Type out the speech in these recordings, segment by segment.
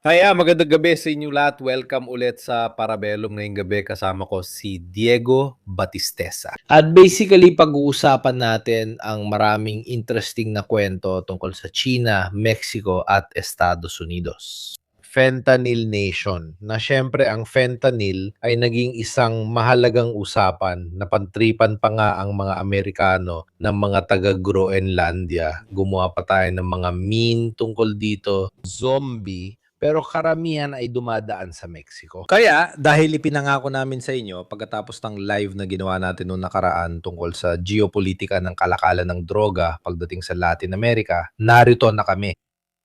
Magandang gabi sa inyo lahat. Welcome ulit sa Parabellum ngayong gabi. Kasama ko si Diego Batistesa. At basically, pag-uusapan natin ang maraming interesting na kwento tungkol sa China, Mexico at Estados Unidos. Fentanyl Nation, na syempre ang fentanyl ay naging isang mahalagang usapan na pantripan pa nga ang mga Amerikano ng mga taga-Groenlandia. Gumawa pa tayo ng mga meme tungkol dito, zombie, pero karamihan ay dumadaan sa Mexico. Kaya, dahil ipinangako namin sa inyo, pagkatapos ng live na ginawa natin noong nakaraan tungkol sa geopolitika ng kalakalan ng droga pagdating sa Latin America, narito na kami.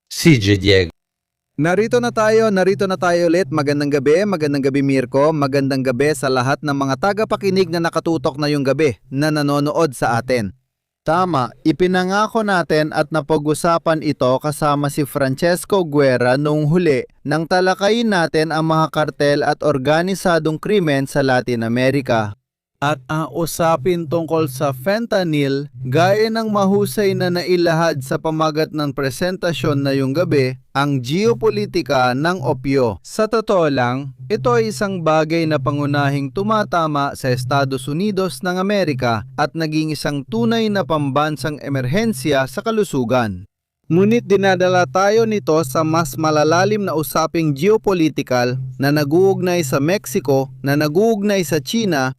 Si Diego. Narito na tayo ulit. Magandang gabi Mirko, magandang gabi sa lahat ng mga tagapakinig na nakatutok na yung gabi na nanonood sa atin. Tama, ipinangako natin at napag-usapan ito kasama si Francesco Guerra noong huli nang talakayin natin ang mga kartel at organisadong krimen sa Latin America. At ang usapin tungkol sa fentanyl, gaya ng mahusay na nailahad sa pamagat ng presentasyon na yung gabi, ang geopolitika ng opyo. Sa totoo lang, ito ay isang bagay na pangunahing tumatama sa Estados Unidos ng Amerika at naging isang tunay na pambansang emerhensya sa kalusugan. Ngunit dinadala tayo nito sa mas malalalim na usaping geopolitical na naguugnay sa Mexico, na naguugnay sa China.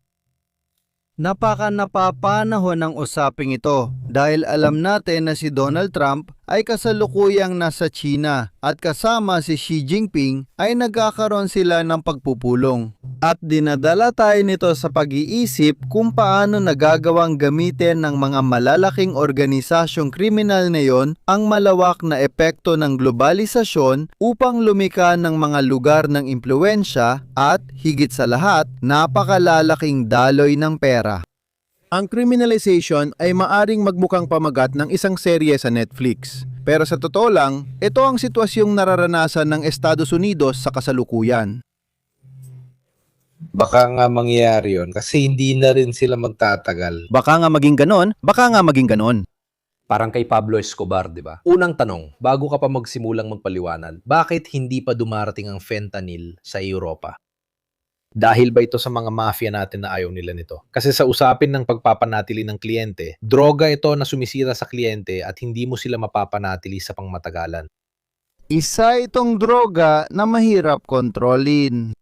Napapanahon ng usaping ito dahil alam natin na si Donald Trump ay kasalukuyang nasa China at kasama si Xi Jinping ay nagkakaroon sila ng pagpupulong. At dinadala tayo nito sa pag-iisip kung paano nagagawang gamitin ng mga malalaking organisasyong kriminal na yon ang malawak na epekto ng globalisasyon upang lumika ng mga lugar ng impluwensya at, higit sa lahat, napakalalaking daloy ng pera. Ang criminalization ay maaring magmukhang pamagat ng isang serye sa Netflix. Pero sa totoo lang, ito ang sitwasyong nararanasan ng Estados Unidos sa kasalukuyan. Baka nga mangyayari yun kasi hindi na rin sila magtatagal. Baka nga maging ganon. Parang kay Pablo Escobar, di ba? Unang tanong, bago ka pa magsimulang magpaliwanag, bakit hindi pa dumarating ang fentanyl sa Europa? Dahil ba ito sa mga mafia natin na ayaw nila nito? Kasi sa usapin ng pagpapanatili ng kliyente, droga ito na sumisira sa kliyente at hindi mo sila mapapanatili sa pangmatagalan. Isa itong droga na mahirap kontrolin.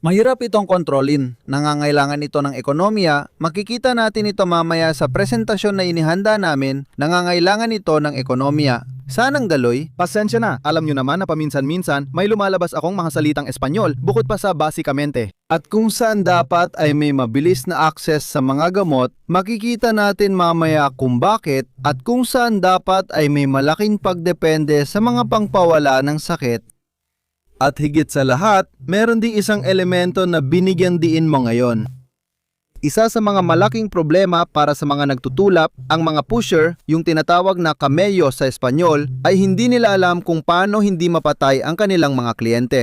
Mahirap itong kontrolin. Nangangailangan ito ng ekonomiya. Makikita natin ito mamaya sa presentasyon na inihanda namin. Nangangailangan ito ng ekonomiya. Sanang daloy, pasensya na. Alam nyo naman na paminsan-minsan may lumalabas akong mga salitang Espanyol bukod pa sa basikamente. At kung saan dapat ay may mabilis na access sa mga gamot, makikita natin mamaya kung bakit at kung saan dapat ay may malaking pagdepende sa mga pangpawala ng sakit. At higit sa lahat, meron ding isang elemento na binigyan diin mo ngayon. Isa sa mga malaking problema para sa mga nagtutulap, ang mga pusher, yung tinatawag na camello sa Espanyol, ay hindi nila alam kung paano hindi mapatay ang kanilang mga kliyente.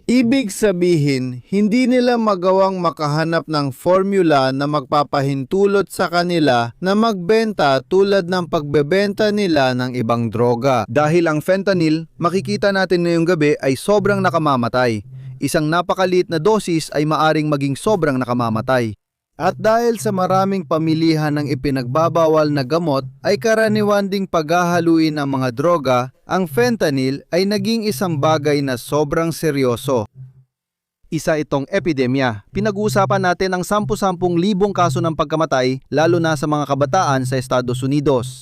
Ibig sabihin, hindi nila magawang makahanap ng formula na magpapahintulot sa kanila na magbenta tulad ng pagbebenta nila ng ibang droga. Dahil ang fentanyl, makikita natin ngayong gabi ay sobrang nakamamatay. Isang napakaliit na dosis ay maaring maging sobrang nakamamatay. At dahil sa maraming pamilihan ng ipinagbabawal na gamot ay karaniwan ding paghahaluin ang mga droga, ang fentanyl ay naging isang bagay na sobrang seryoso. Isa itong epidemya. Pinag-uusapan natin ang 10,000 kaso ng pagkamatay lalo na sa mga kabataan sa Estados Unidos.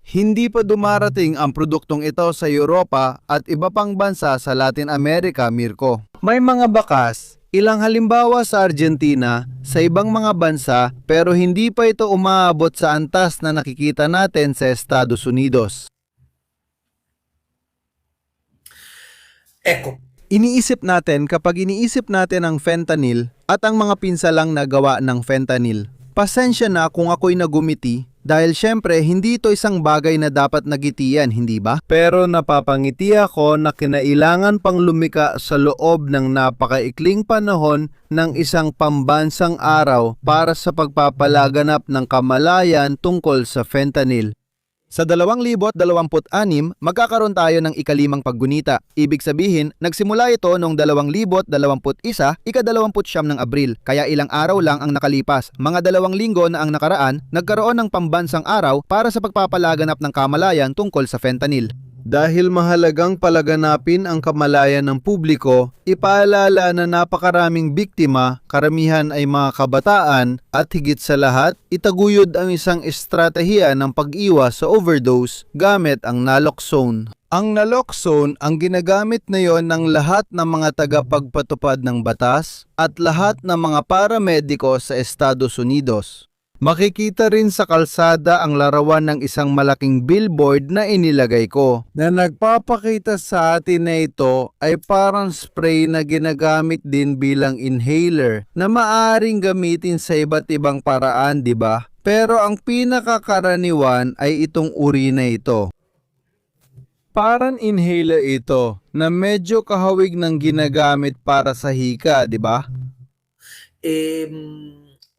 Hindi pa dumarating ang produktong ito sa Europa at iba pang bansa sa Latin America, Mirko. May mga bakas. Ilang halimbawa sa Argentina, sa ibang mga bansa, pero hindi pa ito umaabot sa antas na nakikita natin sa Estados Unidos. Iniisip natin kapag iniisip natin ang fentanyl at ang mga pinsalang na gawa ng fentanyl. Pasensya na kung ako'y nagumiti dahil syempre hindi ito isang bagay na dapat nagitian, hindi ba? Pero napapangiti ako na kinailangan pang lumika sa loob ng napakaikling panahon ng isang pambansang araw para sa pagpapalaganap ng kamalayan tungkol sa fentanyl. Sa 2026, magkakaroon tayo ng ikalimang paggunita. Ibig sabihin, nagsimula ito noong 2021, ika-29 ng Abril. Kaya ilang araw lang ang nakalipas. Mga 2 linggo na ang nakaraan, nagkaroon ng pambansang araw para sa pagpapalaganap ng kamalayan tungkol sa fentanyl. Dahil mahalagang palaganapin ang kamalayan ng publiko, ipaalala na napakaraming biktima, karamihan ay mga kabataan, at higit sa lahat, itaguyod ang isang estratehiya ng pag-iwas sa overdose gamit ang naloxone. Ang naloxone ang ginagamit ngayon ng lahat ng mga tagapagpatupad ng batas at lahat ng mga paramediko sa Estados Unidos. Makikita rin sa kalsada ang larawan ng isang malaking billboard na inilagay ko na nagpapakita sa atin na ito ay parang spray na ginagamit din bilang inhaler na maaaring gamitin sa iba't ibang paraan, di ba? Pero ang pinakakaraniwan ay itong uri na ito. Parang inhaler ito na medyo kahawig ng ginagamit para sa hika, di ba?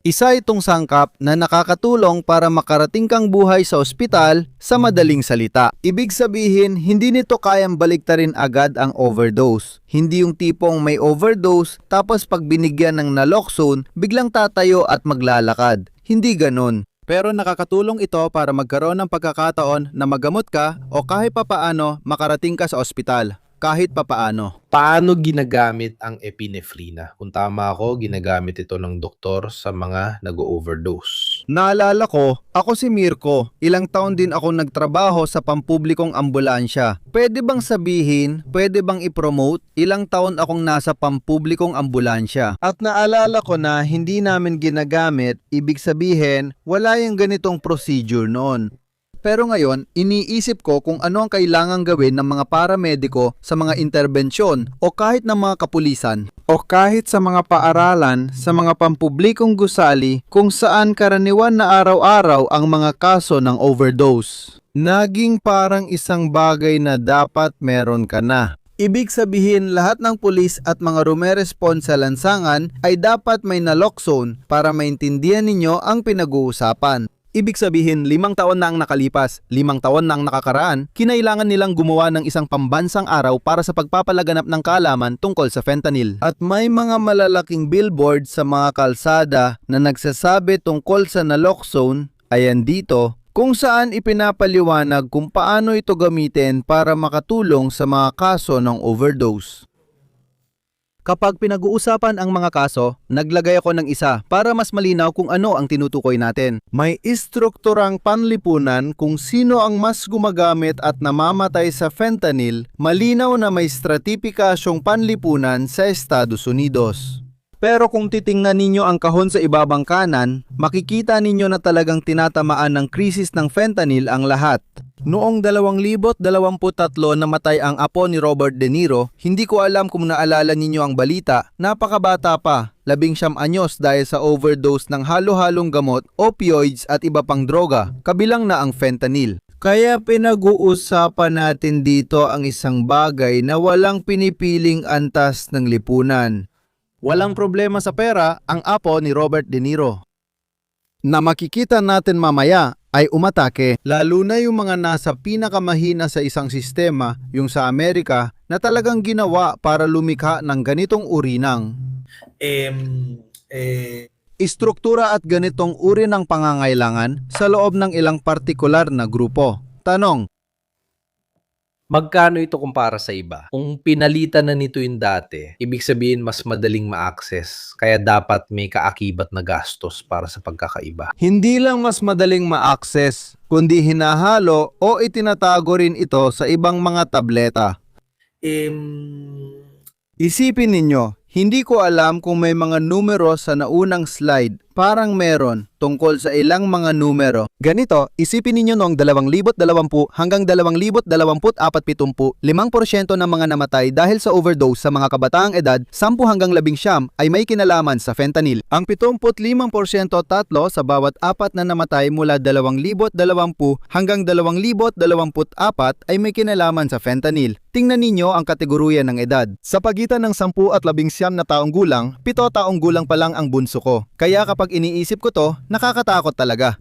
Isa itong sangkap na nakakatulong para makarating kang buhay sa ospital sa madaling salita. Ibig sabihin, hindi nito kayang baliktarin agad ang overdose. Hindi yung tipong may overdose tapos pag binigyan ng naloxone, biglang tatayo at maglalakad. Hindi ganon. Pero nakakatulong ito para magkaroon ng pagkakataon na magamot ka o kahit papaano makarating ka sa ospital. Kahit papaano. Paano ginagamit ang epinephrine? Kung tama ako, ginagamit ito ng doktor sa mga nag-overdose. Naalala ko, ako si Mirko. Ilang taon din ako nagtrabaho sa pampublikong ambulansya. Pwede bang sabihin, pwede bang i-promote? Ilang taon akong nasa pampublikong ambulansya. At naalala ko na hindi namin ginagamit, ibig sabihin, wala yung ganitong procedure noon. Pero ngayon, iniisip ko kung ano ang kailangang gawin ng mga paramediko sa mga interbensyon o kahit ng mga kapulisan o kahit sa mga paaralan sa mga pampublikong gusali kung saan karaniwan na araw-araw ang mga kaso ng overdose. Naging parang isang bagay na dapat meron ka na. Ibig sabihin lahat ng pulis at mga rumerespond sa lansangan ay dapat may naloxone para maintindihan ninyo ang pinag-uusapan. Ibig sabihin, 5 taon na ang nakalipas, 5 taon na ang nakakaraan, kinailangan nilang gumawa ng isang pambansang araw para sa pagpapalaganap ng kaalaman tungkol sa fentanyl. At may mga malalaking billboard sa mga kalsada na nagsasabi tungkol sa naloxone, ayan dito, kung saan ipinapaliwanag kung paano ito gamitin para makatulong sa mga kaso ng overdose. Kapag pinag-uusapan ang mga kaso, naglagay ako ng isa para mas malinaw kung ano ang tinutukoy natin. May istrukturang panlipunan kung sino ang mas gumagamit at namamatay sa fentanyl, malinaw na may stratipikasyong panlipunan sa Estados Unidos. Pero kung titingnan ninyo ang kahon sa ibabang kanan, makikita ninyo na talagang tinatamaan ng krisis ng fentanyl ang lahat. Noong 2023 namatay ang apo ni Robert De Niro. Hindi ko alam kung naalala ninyo ang balita. Napakabata pa, 19 anyos dahil sa overdose ng halo-halong gamot, opioids at iba pang droga, kabilang na ang fentanyl. Kaya pinag-uusapan natin dito ang isang bagay na walang pinipiling antas ng lipunan. Walang problema sa pera ang apo ni Robert De Niro. Na makikita natin mamaya ay umatake, lalo na yung mga nasa pinakamahina sa isang sistema, yung sa Amerika, na talagang ginawa para lumikha ng ganitong uri ng istruktura at ganitong uri ng pangangailangan sa loob ng ilang partikular na grupo. Tanong, Magkano ito kumpara sa iba? Kung pinalitan na nito yung dati, ibig sabihin mas madaling ma-access, kaya dapat may kaakibat na gastos para sa pagkakaiba. hindi lang mas madaling ma-access, kundi hinahalo o itinatago rin ito sa ibang mga tableta. Isipin ninyo, hindi ko alam kung may mga numero sa naunang slide. Parang meron tungkol sa ilang mga numero. Ganito, isipin ninyo noong 2020 hanggang 2024-70, 5% ng mga namatay dahil sa overdose sa mga kabataang edad 10 hanggang 19 ay may kinalaman sa fentanyl. Ang 75% tatlo sa bawat 4 na namatay mula 2020 hanggang 2024 ay may kinalaman sa fentanyl. Tingnan ninyo ang kategorya ng edad. Sa pagitan ng 10 at 19 na taong gulang, 7 taong gulang pa lang ang bunso ko. Kaya kapag iniisip ko to, nakakatakot talaga.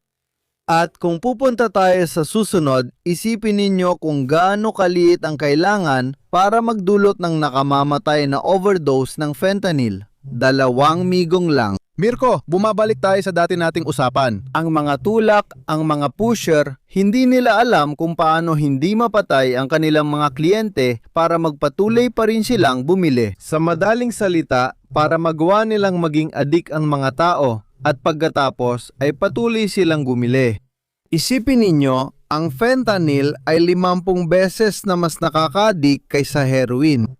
At kung pupunta tayo sa susunod, isipin ninyo kung gaano kaliit ang kailangan para magdulot ng nakamamatay na overdose ng fentanyl. 2 migong lang. Mirko, bumabalik tayo sa dati nating usapan. Ang mga tulak, ang mga pusher, hindi nila alam kung paano hindi mapatay ang kanilang mga kliyente para magpatuloy pa rin silang bumili. Sa madaling salita, para magawa nilang maging adik ang mga tao at pagkatapos ay patuloy silang bumili. Isipin ninyo, ang fentanyl ay 50 beses na mas nakaka-addict kaysa heroin.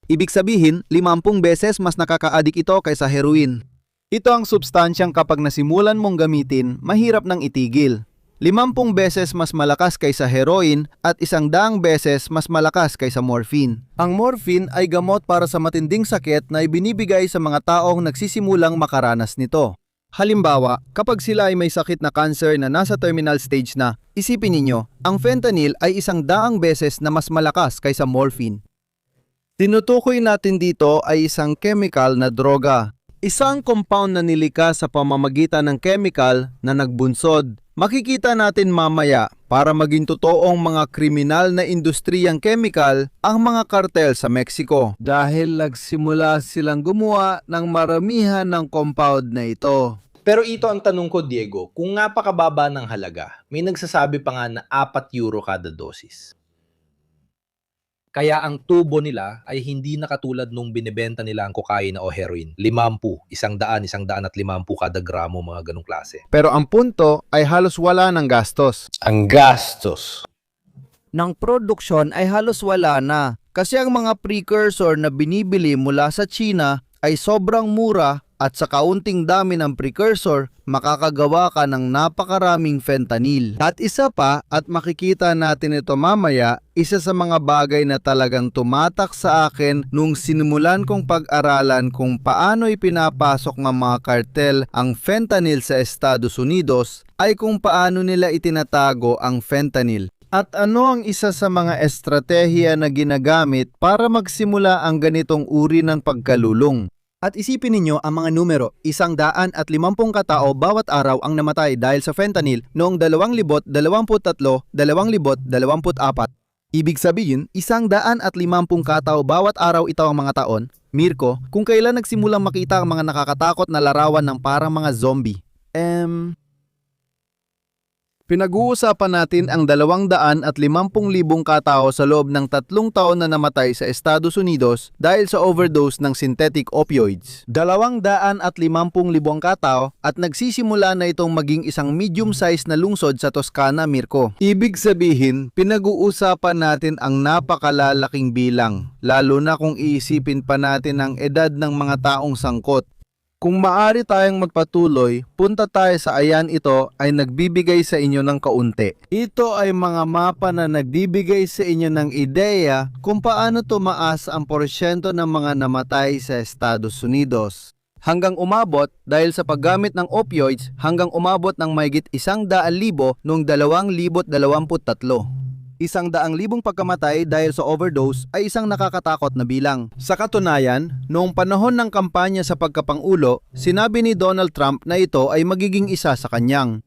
Ibig sabihin, 50 beses mas nakaka-addict ito kaysa heroin. Ito ang substansyang kapag nasimulan mong gamitin, mahirap nang itigil. 50 beses mas malakas kaysa heroin at 100 beses mas malakas kaysa morphine. Ang morphine ay gamot para sa matinding sakit na ibinibigay sa mga taong nagsisimulang makaranas nito. Halimbawa, kapag sila ay may sakit na cancer na nasa terminal stage na, isipin ninyo, ang fentanyl ay 100 beses na mas malakas kaysa morphine. Tinutukoy natin dito ay isang chemical na droga. Isang compound na nilikha sa pamamagitan ng chemical na nagbunsod. Makikita natin mamaya para maging totoong mga kriminal na industriyang chemical ang mga kartel sa Mexico. Dahil nagsimula silang gumawa ng maramihan ng compound na ito. Pero ito ang tanong ko, Diego, kung napakababa ng halaga, may nagsasabi pa nga na 4 euro kada dosis. Kaya ang tubo nila ay hindi na katulad nung binibenta nila ang kokaina o heroin. 50, 100, 150 kada gramo, mga ganong klase. Pero ang punto ay halos wala ng gastos. Ang gastos ng produksyon ay halos wala na kasi ang mga precursor na binibili mula sa China ay sobrang mura at sa kaunting dami ng precursor, makakagawa ka ng napakaraming fentanyl. At isa pa, at makikita natin ito mamaya, isa sa mga bagay na talagang tumatak sa akin nung sinimulan kong pag-aralan kung paano ipinapasok ng mga kartel ang fentanyl sa Estados Unidos, ay kung paano nila itinatago ang fentanyl. At ano ang isa sa mga estratehiya na ginagamit para magsimula ang ganitong uri ng pagkalulong? At isipin ninyo ang mga numero, 150 katao bawat araw ang namatay dahil sa fentanyl noong 2023-2024. Ibig sabihin, 150 katao bawat araw ito ang mga taon. Mirko, kung kailan nagsimulang makita ang mga nakakatakot na larawan ng parang mga zombie? Pinag-uusapan natin ang 250,000 katao sa loob ng 3 taon na namatay sa Estados Unidos dahil sa overdose ng synthetic opioids. 250,000 katao at nagsisimula na itong maging isang medium-sized na lungsod sa Toscana, Mirko. Ibig sabihin, pinag-uusapan natin ang napakalalaking bilang, lalo na kung iisipin pa natin ang edad ng mga taong sangkot. Kung maaari tayong magpatuloy, punta tayo sa ayan ito ay nagbibigay sa inyo ng kaunti. Ito ay mga mapa na nagbibigay sa inyo ng ideya kung paano tumaas ang porsyento ng mga namatay sa Estados Unidos. Hanggang umabot dahil sa paggamit ng opioids hanggang umabot ng mahigit 100,000 noong 2023. 100,000 pagkamatay dahil sa overdose ay isang nakakatakot na bilang. Sa katunayan, noong panahon ng kampanya sa pagkapangulo, sinabi ni Donald Trump na ito ay magiging isa sa kanyang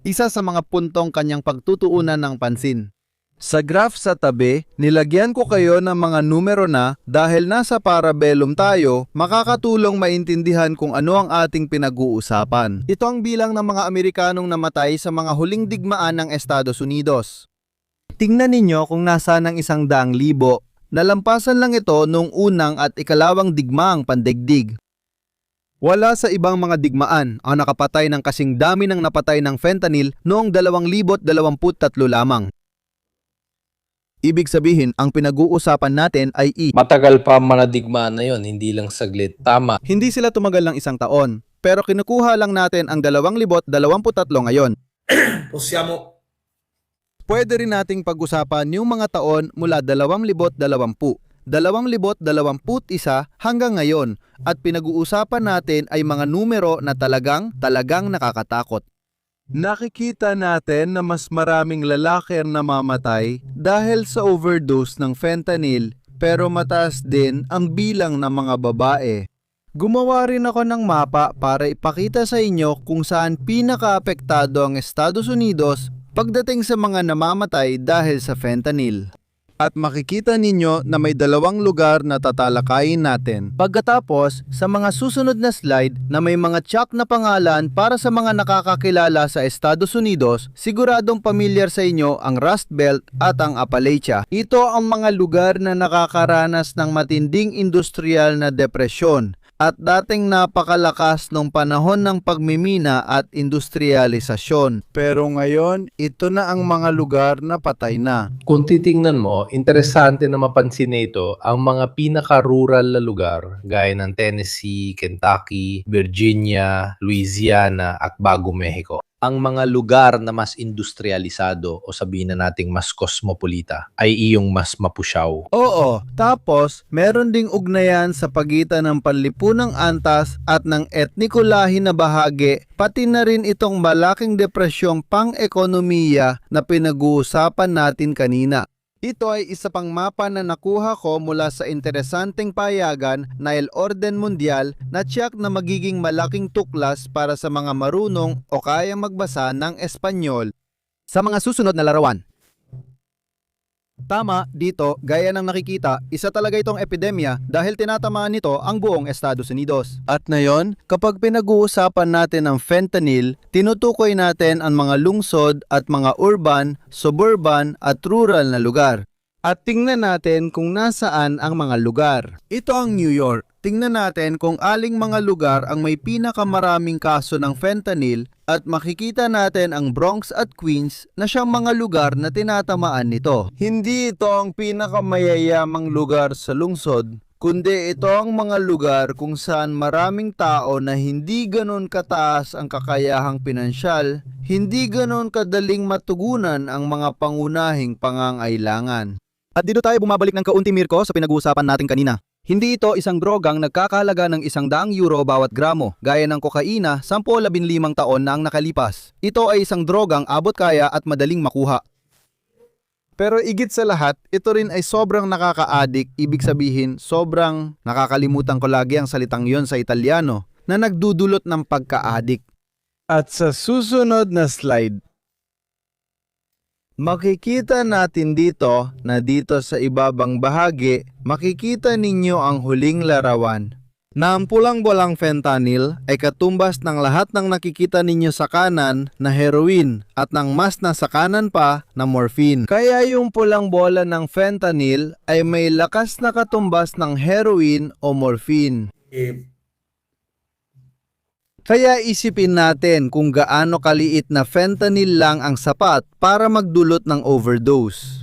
mga puntong kanyang pagtutuunan ng pansin. Sa graph sa tabi, nilagyan ko kayo ng mga numero na dahil nasa parabellum tayo, makakatulong maintindihan kung ano ang ating pinag-uusapan. Ito ang bilang ng mga Amerikanong namatay sa mga huling digmaan ng Estados Unidos. Tingnan ninyo kung nasa ng 100,000. Nalampasan lang ito noong unang at ikalawang digmaang pandaigdig. Wala sa ibang mga digmaan ang nakapatay ng kasing dami ng napatay ng fentanyl noong 2023 lamang. Ibig sabihin, ang pinag-uusapan natin ay matagal pa manadigmaan na yon, hindi lang saglit. Tama. Hindi sila tumagal ng 1 taon, pero kinukuha lang natin ang 2023 ngayon. Pwede rin nating pag-usapan yung mga taon mula 2020, 2021 hanggang ngayon, at pinag-uusapan natin ay mga numero na talagang nakakatakot. Nakikita natin na mas maraming lalaki ang namamatay dahil sa overdose ng fentanyl, pero mataas din ang bilang ng mga babae. Gumawa rin ako ng mapa para ipakita sa inyo kung saan pinakaapektado ang Estados Unidos pagdating sa mga namamatay dahil sa fentanyl. At makikita ninyo na may dalawang lugar na tatalakayin natin. Pagkatapos, sa mga susunod na slide na may mga tsak na pangalan para sa mga nakakakilala sa Estados Unidos, siguradong pamilyar sa inyo ang Rust Belt at ang Appalachia. Ito ang mga lugar na nakakaranas ng matinding industrial na depresyon at dating napakalakas nung panahon ng pagmimina at industrialisasyon. Pero ngayon, ito na ang mga lugar na patay na. Kung titingnan mo, interesante na mapansin nito ang mga pinaka-rural na lugar gaya ng Tennessee, Kentucky, Virginia, Louisiana at Bago Mexico. Ang mga lugar na mas industrialisado o sabihin na nating mas kosmopolita ay iyong mas mapusyaw. Oo, tapos meron ding ugnayan sa pagitan ng panlipunang antas at ng etnikulahi na bahagi, pati na rin itong malaking depresyong pang-ekonomiya na pinag-uusapan natin kanina. Ito ay isa pang mapa na nakuha ko mula sa interesanteng payagan na El Orden Mundial na tiyak na magiging malaking tuklas para sa mga marunong o kayang magbasa ng Espanyol. Sa mga susunod na larawan. Tama, dito, gaya ng nakikita, isa talaga itong epidemya dahil tinatamaan nito ang buong Estados Unidos. At ngayon, kapag pinag-uusapan natin ang fentanyl, tinutukoy natin ang mga lungsod at mga urban, suburban at rural na lugar. At tingnan natin kung nasaan ang mga lugar. Ito ang New York. Tingnan natin kung aling mga lugar ang may pinakamaraming kaso ng fentanyl at makikita natin ang Bronx at Queens na siyang mga lugar na tinatamaan nito. Hindi ito ang pinakamayayamang lugar sa lungsod, kundi ito ang mga lugar kung saan maraming tao na hindi ganon kataas ang kakayahang pinansyal, hindi ganon kadaling matugunan ang mga pangunahing pangangailangan. At dito tayo bumabalik ng kaunti, Mirko, sa pinag-uusapan natin kanina. Hindi ito isang drogang nagkakahalaga ng €100 bawat gramo, gaya ng kokaina 10-15 taon na ang nakalipas. Ito ay isang drogang abot kaya at madaling makuha. Pero igit sa lahat, ito rin ay sobrang nakaka-addict, ibig sabihin sobrang nakakalimutan ko lagi ang salitang yon sa Italiano, na nagdudulot ng pagka-addict. At sa susunod na slide, makikita natin dito na dito sa ibabang bahagi, makikita ninyo ang huling larawan. Na ang pulang-bolang fentanyl ay katumbas ng lahat ng nakikita ninyo sa kanan na heroin at ng mas nasa kanan pa na morphine. Kaya yung pulang bola ng fentanyl ay may lakas na katumbas ng heroin o morphine. Kaya isipin natin kung gaano kaliit na fentanyl lang ang sapat para magdulot ng overdose.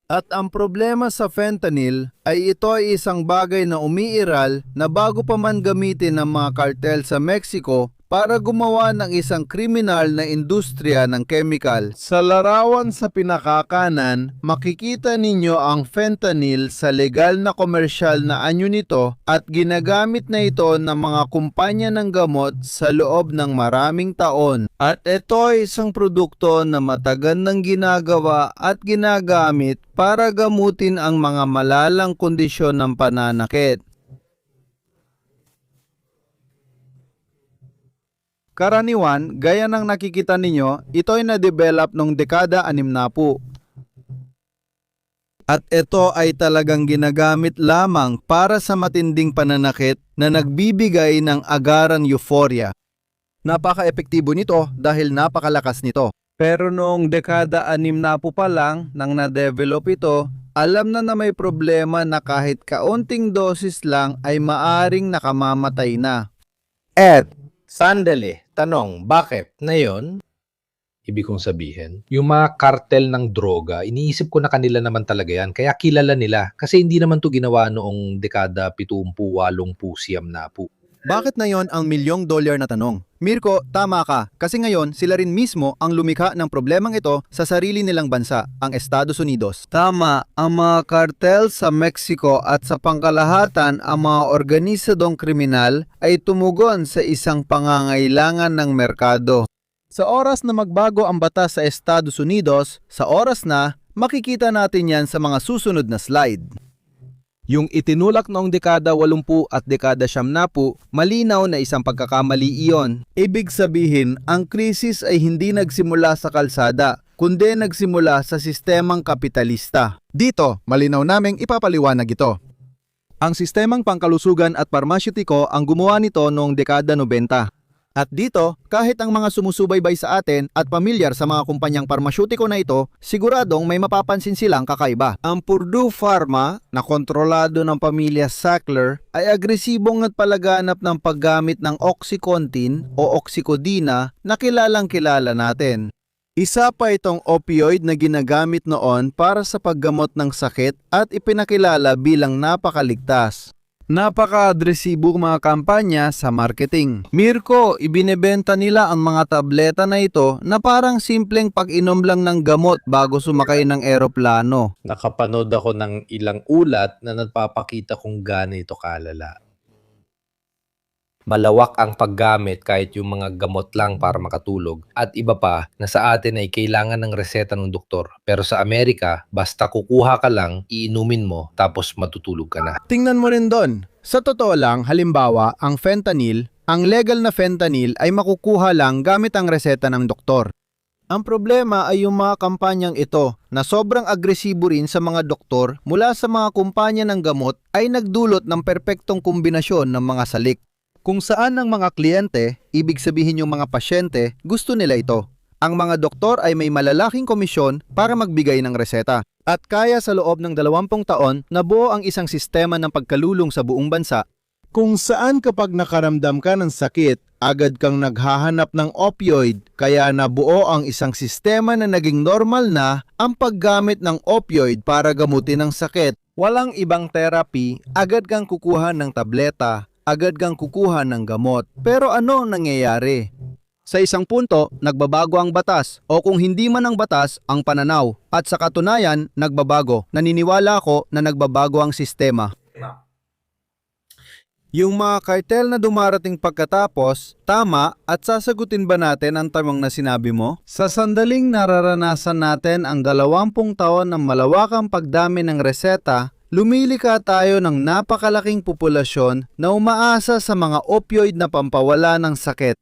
At ang problema sa fentanyl ay ito ay isang bagay na umiiral na bago pa man gamitin ng mga kartel sa Mexico para gumawa ng isang kriminal na industriya ng chemical. Sa larawan sa pinakakanan, makikita ninyo ang fentanyl sa legal na komersyal na anyo nito at ginagamit na ito ng mga kumpanya ng gamot sa loob ng maraming taon. At ito ay isang produkto na matagal nang ginagawa at ginagamit para gamutin ang mga malalang kondisyon ng pananakit. Karaniwan, gaya ng nakikita ninyo, ito ay na-develop noong dekada 60. At ito ay talagang ginagamit lamang para sa matinding pananakit na nagbibigay ng agarang euphoria. Napaka-epektibo nito dahil napakalakas nito. Pero noong dekada 60 pa lang nang na-develop ito, alam na may problema na kahit kaunting dosis lang ay maaring nakamamatay na. Sandali, tanong, bakit? Na yun, ibig kong sabihin, yung mga kartel ng droga, iniisip ko na kanila naman talaga yan, kaya kilala nila. Kasi hindi naman to ginawa noong dekada 70, 80, 90 po. Bakit na yon ang $1,000,000 na tanong? Mirko, tama ka. Kasi ngayon, sila rin mismo ang lumikha ng problemang ito sa sarili nilang bansa, ang Estados Unidos. Tama, ang mga kartel sa Mexico at sa pangkalahatan ang mga organisadong kriminal ay tumugon sa isang pangangailangan ng merkado. Sa oras na magbago ang batas sa Estados Unidos, sa oras na, makikita natin yan sa mga susunod na slide. Yung itinulak noong dekada 80 at dekada 90, malinaw na isang pagkakamali iyon. Ibig sabihin, ang krisis ay hindi nagsimula sa kalsada, kundi nagsimula sa sistemang kapitalista. Dito, malinaw naming ipapaliwanag ito. Ang sistemang pangkalusugan at parmasyutiko ang gumawa nito noong dekada 90. At dito, kahit ang mga sumusubaybay sa atin at pamilyar sa mga kumpanyang parmasyutiko na ito, siguradong may mapapansin silang kakaiba. Ang Purdue Pharma, na kontrolado ng pamilya Sackler, ay agresibong at palaganap ng paggamit ng Oxycontin o Oxycodina na kilalang-kilala natin. Isa pa itong opioid na ginagamit noon para sa paggamot ng sakit at ipinakilala bilang napakaligtas. Napaka-agresibo mga kampanya sa marketing. Mirko, ibinebenta nila ang mga tableta na ito na parang simpleng pag-inom lang ng gamot bago sumakay ng eroplano. Nakapanood ako ng ilang ulat na nagpapakita kung gaano ito kalala. Malawak ang paggamit kahit yung mga gamot lang para makatulog at iba pa na sa atin ay kailangan ng reseta ng doktor. Pero sa Amerika, basta kukuha ka lang, iinumin mo tapos matutulog ka na. Tingnan mo rin doon. Sa totoo lang, halimbawa, ang fentanyl, ang legal na fentanyl ay makukuha lang gamit ang reseta ng doktor. Ang problema ay yung mga kampanyang ito na sobrang agresibo rin sa mga doktor mula sa mga kumpanya ng gamot ay nagdulot ng perpektong kombinasyon ng mga salik. Kung saan ang mga kliyente, ibig sabihin yung mga pasyente, gusto nila ito. Ang mga doktor ay may malalaking komisyon para magbigay ng reseta. At kaya sa loob ng 20 taon nabuo ang isang sistema ng pagkalulong sa buong bansa kung saan kapag nakaramdam ka ng sakit, agad kang naghahanap ng opioid kaya nabuo ang isang sistema na naging normal na ang paggamit ng opioid para gamutin ang sakit. Walang ibang therapy, agad kang kukuha ng tableta, agad kang kukuha ng gamot. Pero ano ang nangyayari? Sa isang punto, nagbabago ang batas o kung hindi man ang batas, ang pananaw. At sa katunayan, nagbabago. Naniniwala ako na nagbabago ang sistema. Yung mga kartel na dumarating pagkatapos, tama at sasagutin ba natin ang tanong na sinabi mo? Sa sandaling nararanasan natin ang 20 taon ng malawakang pagdami ng reseta, lumilika tayo ng napakalaking populasyon na umaasa sa mga opioid na pampawala ng sakit.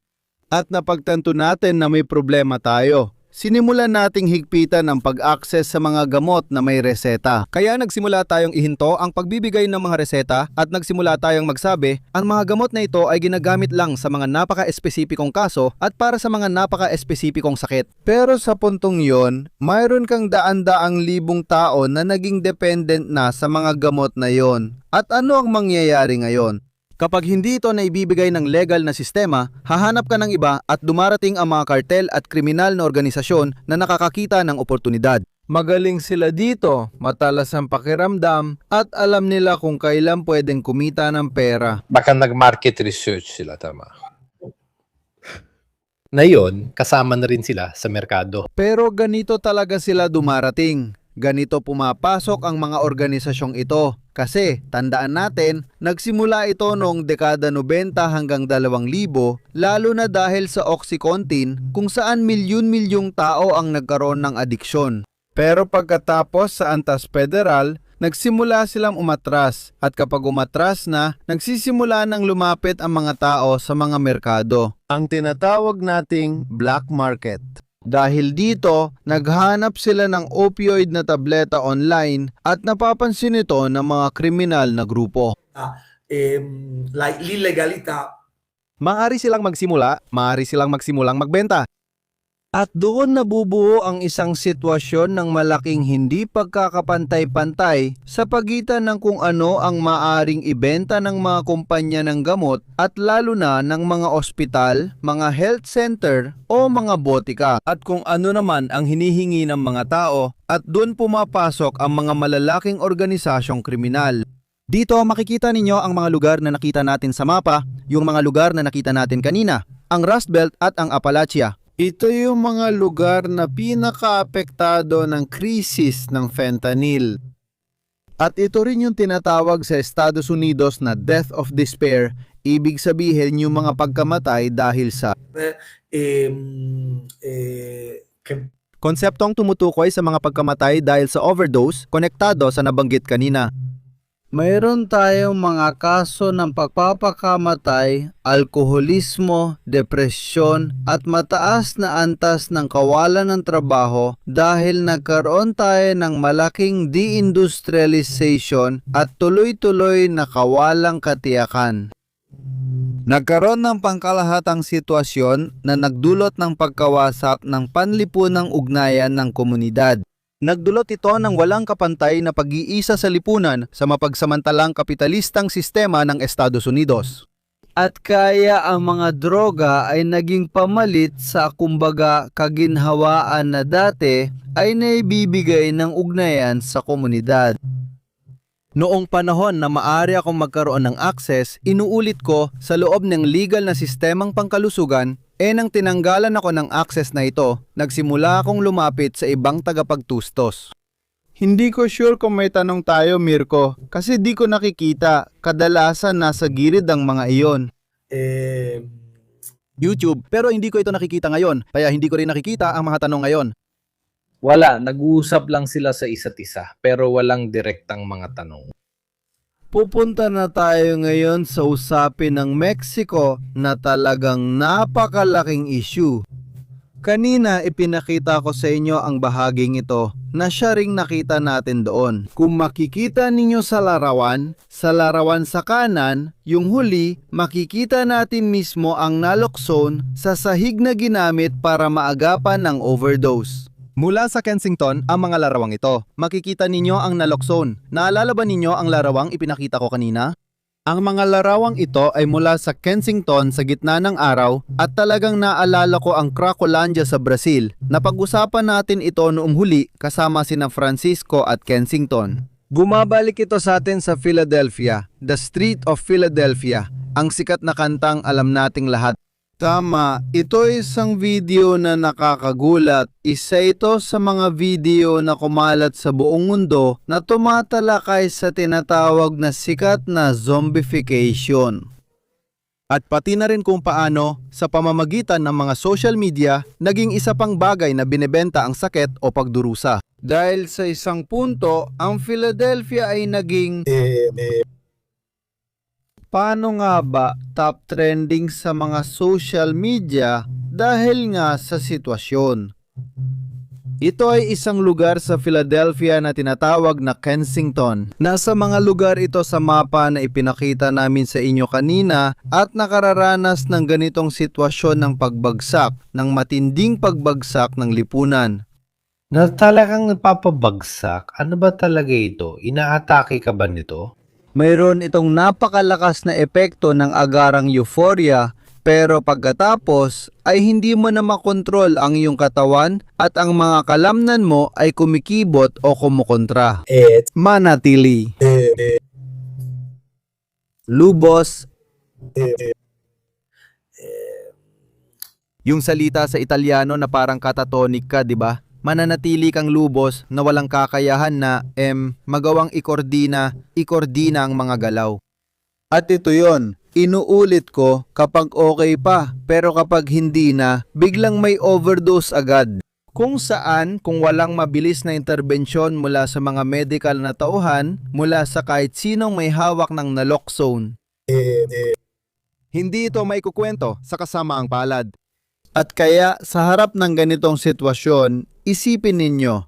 At napagtanto natin na may problema tayo. Sinimulan nating higpitan ang pag-access sa mga gamot na may reseta. Kaya nagsimula tayong ihinto ang pagbibigay ng mga reseta at nagsimula tayong magsabi, ang mga gamot na ito ay ginagamit lang sa mga napaka-espesipikong kaso at para sa mga napaka-espesipikong sakit. Pero sa puntong yon, mayroon kang daan-daang libong tao na naging dependent na sa mga gamot na yon. At ano ang mangyayari ngayon? Kapag hindi ito na ibibigay ng legal na sistema, hahanap ka ng iba at dumarating ang mga kartel at kriminal na organisasyon na nakakakita ng oportunidad. Magaling sila dito, matalas ang pakiramdam at alam nila kung kailan pwedeng kumita ng pera. Baka nag-market research sila, tama. Na yun, kasama na rin sila sa merkado. Pero ganito talaga sila dumarating. Ganito pumapasok ang mga organisasyong ito. Kasi, tandaan natin, nagsimula ito noong dekada 90 hanggang 2000, lalo na dahil sa Oxycontin kung saan milyon-milyong tao ang nagkaroon ng adiksyon. Pero pagkatapos sa Antas Federal, nagsimula silang umatras at kapag umatras na, nagsisimula ng lumapit ang mga tao sa mga merkado. Ang tinatawag nating black market. Dahil dito, naghanap sila ng opioid na tableta online at napapansin ito ng mga kriminal na grupo. L'illegalità. Maaari silang magsimulang magbenta. At doon nabubuo ang isang sitwasyon ng malaking hindi pagkakapantay-pantay sa pagitan ng kung ano ang maaring ibenta ng mga kumpanya ng gamot at lalo na ng mga ospital, mga health center o mga botika at kung ano naman ang hinihingi ng mga tao at doon pumapasok ang mga malalaking organisasyong kriminal. Dito makikita ninyo ang mga lugar na nakita natin sa mapa, yung mga lugar na nakita natin kanina, ang Rust Belt at ang Appalachia. Ito yung mga lugar na pinakaapektado ng krisis ng fentanyl. At ito rin yung tinatawag sa Estados Unidos na death of despair, ibig sabihin yung mga pagkamatay dahil sa Konseptong tumutukoy sa mga pagkamatay dahil sa overdose, konektado sa nabanggit kanina. Mayroon tayong mga kaso ng pagpapakamatay, alkoholismo, depresyon at mataas na antas ng kawalan ng trabaho dahil nagkaroon tayo ng malaking deindustrialization at tuloy-tuloy na kawalang katiyakan. Nagkaroon ng pangkalahatang sitwasyon na nagdulot ng pagkawasak ng panlipunang ugnayan ng komunidad. Nagdulot ito ng walang kapantay na pag-iisa sa lipunan sa mapagsamantalang kapitalistang sistema ng Estados Unidos. At kaya ang mga droga ay naging pamalit sa kumbaga kaginhawaan na dati ay naibibigay ng ugnayan sa komunidad. Noong panahon na maaari akong magkaroon ng access, inuulit ko sa loob ng legal na sistemang pangkalusugan, nang tinanggalan ako ng access na ito, nagsimula akong lumapit sa ibang tagapagtustos. Hindi ko sure kung may tanong tayo, Mirko, kasi di ko nakikita. Kadalasan nasa gilid ang mga iyon. YouTube, pero hindi ko ito nakikita ngayon, kaya hindi ko rin nakikita ang mga tanong ngayon. Wala, nag-uusap lang sila sa isa't isa, pero walang direktang mga tanong. Pupunta na tayo ngayon sa usapin ng Mexico na talagang napakalaking issue. Kanina ipinakita ko sa inyo ang bahaging ito na siya ring nakita natin doon. Kung makikita ninyo sa larawan sa kanan, yung huli, makikita natin mismo ang naloxone sa sahig na ginamit para maagapan ng overdose. Mula sa Kensington ang mga larawang ito. Makikita ninyo ang naloxone. Naalala ba ninyo ang larawang ipinakita ko kanina? Ang mga larawang ito ay mula sa Kensington sa gitna ng araw at talagang naalala ko ang Cracolândia sa Brazil. Napag-usapan natin ito noong huli kasama sina Francisco at Kensington. Bumabalik ito sa atin sa Philadelphia, The Street of Philadelphia, ang sikat na kantang alam nating lahat. Tama, ito ay isang video na nakakagulat. Isa ito sa mga video na kumalat sa buong mundo na tumatalakay sa tinatawag na sikat na zombification. At pati na rin kung paano, sa pamamagitan ng mga social media, naging isa pang bagay na binebenta ang sakit o pagdurusa. Dahil sa isang punto, ang Philadelphia ay naging... Paano nga ba top trending sa mga social media dahil nga sa sitwasyon? Ito ay isang lugar sa Philadelphia na tinatawag na Kensington. Nasa mga lugar ito sa mapa na ipinakita namin sa inyo kanina at nakararanas ng ganitong sitwasyon ng pagbagsak, ng matinding pagbagsak ng lipunan. Na talagang napapabagsak? Ano ba talaga ito? Inaatake ka ba nito? Mayroon itong napakalakas na epekto ng agarang euphoria, pero pagkatapos ay hindi mo na makontrol ang iyong katawan at ang mga kalamnan mo ay kumikibot o kumukontra. Manatili. Lubos. Yung salita sa Italiano na parang katatonik ka, di ba? Mananatili kang lubos na walang kakayahan na magawang ikordina ang mga galaw. At ito yon, inuulit ko kapag okay pa, pero kapag hindi na, biglang may overdose agad. Kung saan, kung walang mabilis na interbensyon mula sa mga medical na tauhan, mula sa kahit sinong may hawak ng naloxone, Hindi ito may kukwento sa kasamaang palad. at kaya sa harap ng ganitong sitwasyon, isipin ninyo,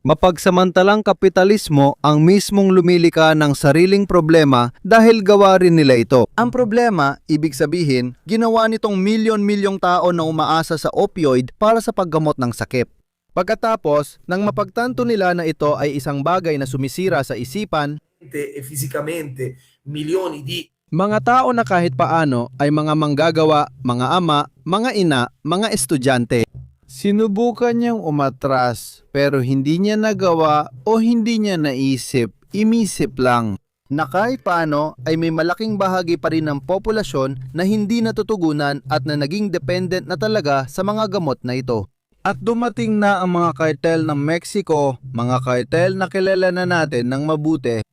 mapagsamantalang kapitalismo ang mismong lumilika ng sariling problema dahil gawa rin nila ito. Ang problema, ibig sabihin, ginawa nitong milyon-milyong tao na umaasa sa opioid para sa paggamot ng sakit. Pagkatapos, nang mapagtanto nila na ito ay isang bagay na sumisira sa isipan, e fisicamente milioni di mga tao na kahit paano ay mga manggagawa, mga ama, mga ina, mga estudyante. Sinubukan niyang umatras pero hindi niya nagawa o hindi niya naisip, imisip lang. Na kahit paano ay may malaking bahagi pa rin ng populasyon na hindi natutugunan at na naging dependent na talaga sa mga gamot na ito. At dumating na ang mga kartel ng Mexico, mga kartel na kilala na natin ng mabuti.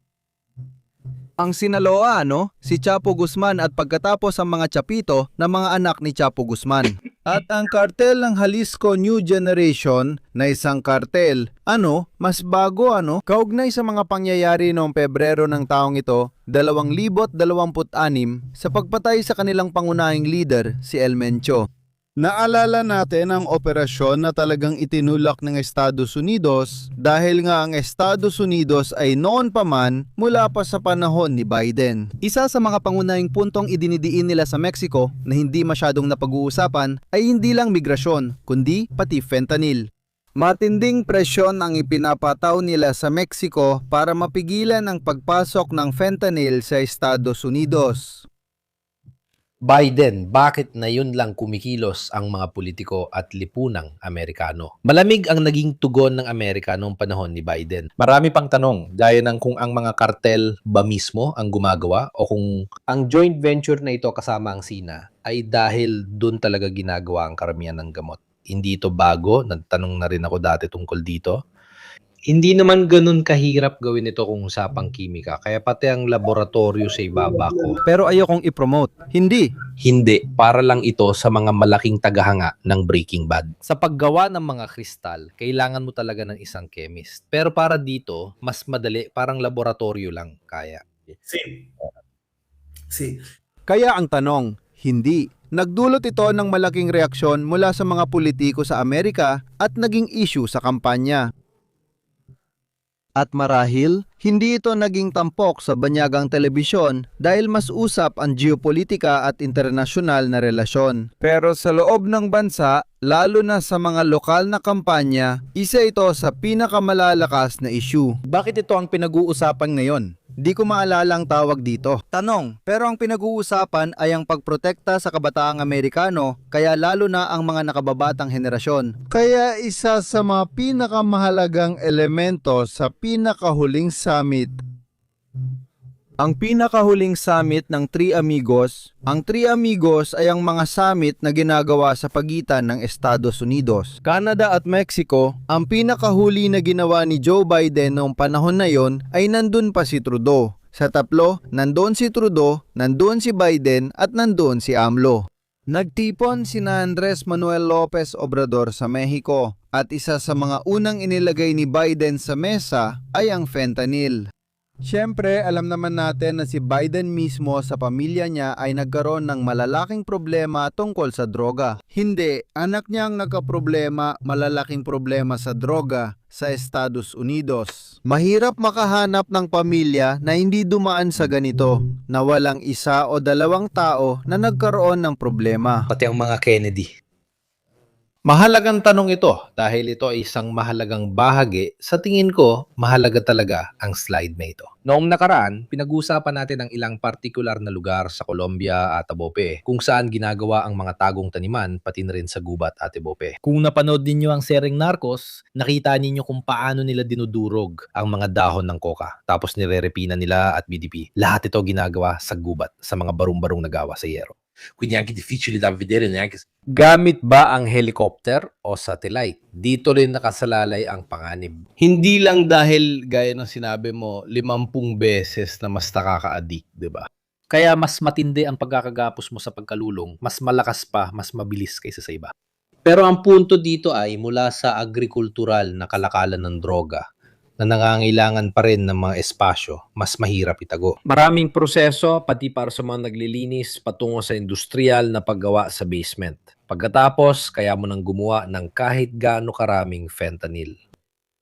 Ang Sinaloa, si Chapo Guzman at pagkatapos ang mga Chapito na mga anak ni Chapo Guzman. At ang kartel ng Jalisco New Generation na isang kartel, mas bago kaugnay sa mga pangyayari noong Pebrero ng taong ito, 2026 sa pagpatay sa kanilang pangunahing leader, si El Mencho. Naalala natin ang operasyon na talagang itinulak ng Estados Unidos dahil nga ang Estados Unidos ay noon pa man mula pa sa panahon ni Biden. Isa sa mga pangunahing puntong idinidiin nila sa Mexico na hindi masyadong napag-uusapan ay hindi lang migrasyon, kundi pati fentanyl. Matinding presyon ang ipinapataw nila sa Mexico para mapigilan ang pagpasok ng fentanyl sa Estados Unidos. Biden, bakit na yun lang kumikilos ang mga politiko at lipunang Amerikano? Malamig ang naging tugon ng Amerika noong panahon ni Biden. Marami pang tanong, gaya ng kung ang mga kartel ba mismo ang gumagawa o kung ang joint venture na ito kasama ang Sina ay dahil dun talaga ginagawa ang karamihan ng gamot. Hindi ito bago, nagtanong na rin ako dati tungkol dito. Hindi naman ganun kahirap gawin ito kung usapang kimika, kaya pati ang laboratorio sa ibaba ko. Pero ayokong i-promote. Hindi. Hindi, para lang ito sa mga malaking tagahanga ng Breaking Bad. Sa paggawa ng mga kristal, kailangan mo talaga ng isang chemist. Pero para dito, mas madali, parang laboratorio lang kaya. Sì. Sì. Kaya ang tanong, hindi. Nagdulot ito ng malaking reaksyon mula sa mga politiko sa Amerika at naging issue sa kampanya. At marahil, hindi ito naging tampok sa banyagang telebisyon dahil mas usap ang geopolitika at internasyonal na relasyon. Pero sa loob ng bansa, lalo na sa mga lokal na kampanya, isa ito sa pinakamalalakas na issue. Bakit ito ang pinag-uusapan ngayon? Di ko maalala ang tawag dito. Tanong, pero ang pinag-uusapan ay ang pagprotekta sa kabataang Amerikano, kaya lalo na ang mga nakababatang henerasyon. Kaya isa sa mga pinakamahalagang elemento sa pinakahuling summit. Ang pinakahuling summit ng Three Amigos, ang Three Amigos ay ang mga summit na ginagawa sa pagitan ng Estados Unidos, Canada at Mexico. Ang pinakahuli na ginawa ni Joe Biden noong panahon na yon ay nandun pa si Trudeau. Sa tatlo, nandoon si Trudeau, nandoon si Biden at nandoon si AMLO. Nagtipon sina Andres Manuel Lopez Obrador sa Mexico at isa sa mga unang inilagay ni Biden sa mesa ay ang fentanyl. Siyempre, alam naman natin na si Biden mismo sa pamilya niya ay nagkaroon ng malalaking problema tungkol sa droga. Hindi, anak niya ang nagkaproblema, malalaking problema sa droga sa Estados Unidos. Mahirap makahanap ng pamilya na hindi dumaan sa ganito, na walang isa o dalawang tao na nagkaroon ng problema. Pati ang mga Kennedy. Mahalagang tanong ito dahil ito ay isang mahalagang bahagi. Sa tingin ko, mahalaga talaga ang slide na ito. Noong nakaraan, pinag-uusapan natin ang ilang partikular na lugar sa Colombia at Abope kung saan ginagawa ang mga tagong taniman pati na rin sa Gubat at Abope. Kung napanood ninyo ang sereng Narcos, nakita ninyo kung paano nila dinudurog ang mga dahon ng coca tapos nirerepina nila at BDP. Lahat ito ginagawa sa Gubat sa mga barong-barong na gawa sa yero. Quindi anche difficili da vedere neanche. Gamit ba ang helicopter o satellite? Dito rin nakasalalay ang panganib. Hindi lang dahil gaya ng sinabi mo 50 beses na mas nakaka-addict, 'di ba? Kaya mas matindi ang pagkakagapos mo sa pagkalulong, mas malakas pa, mas mabilis kaysa sa iba. Pero ang punto dito ay mula sa agrikultural na kalakalan ng droga na nangangailangan pa rin ng mga espasyo, mas mahirap itago. Maraming proseso, pati para sa mga naglilinis, patungo sa industrial na paggawa sa basement. Pagkatapos, kaya mo nang gumawa ng kahit gaano karaming fentanyl.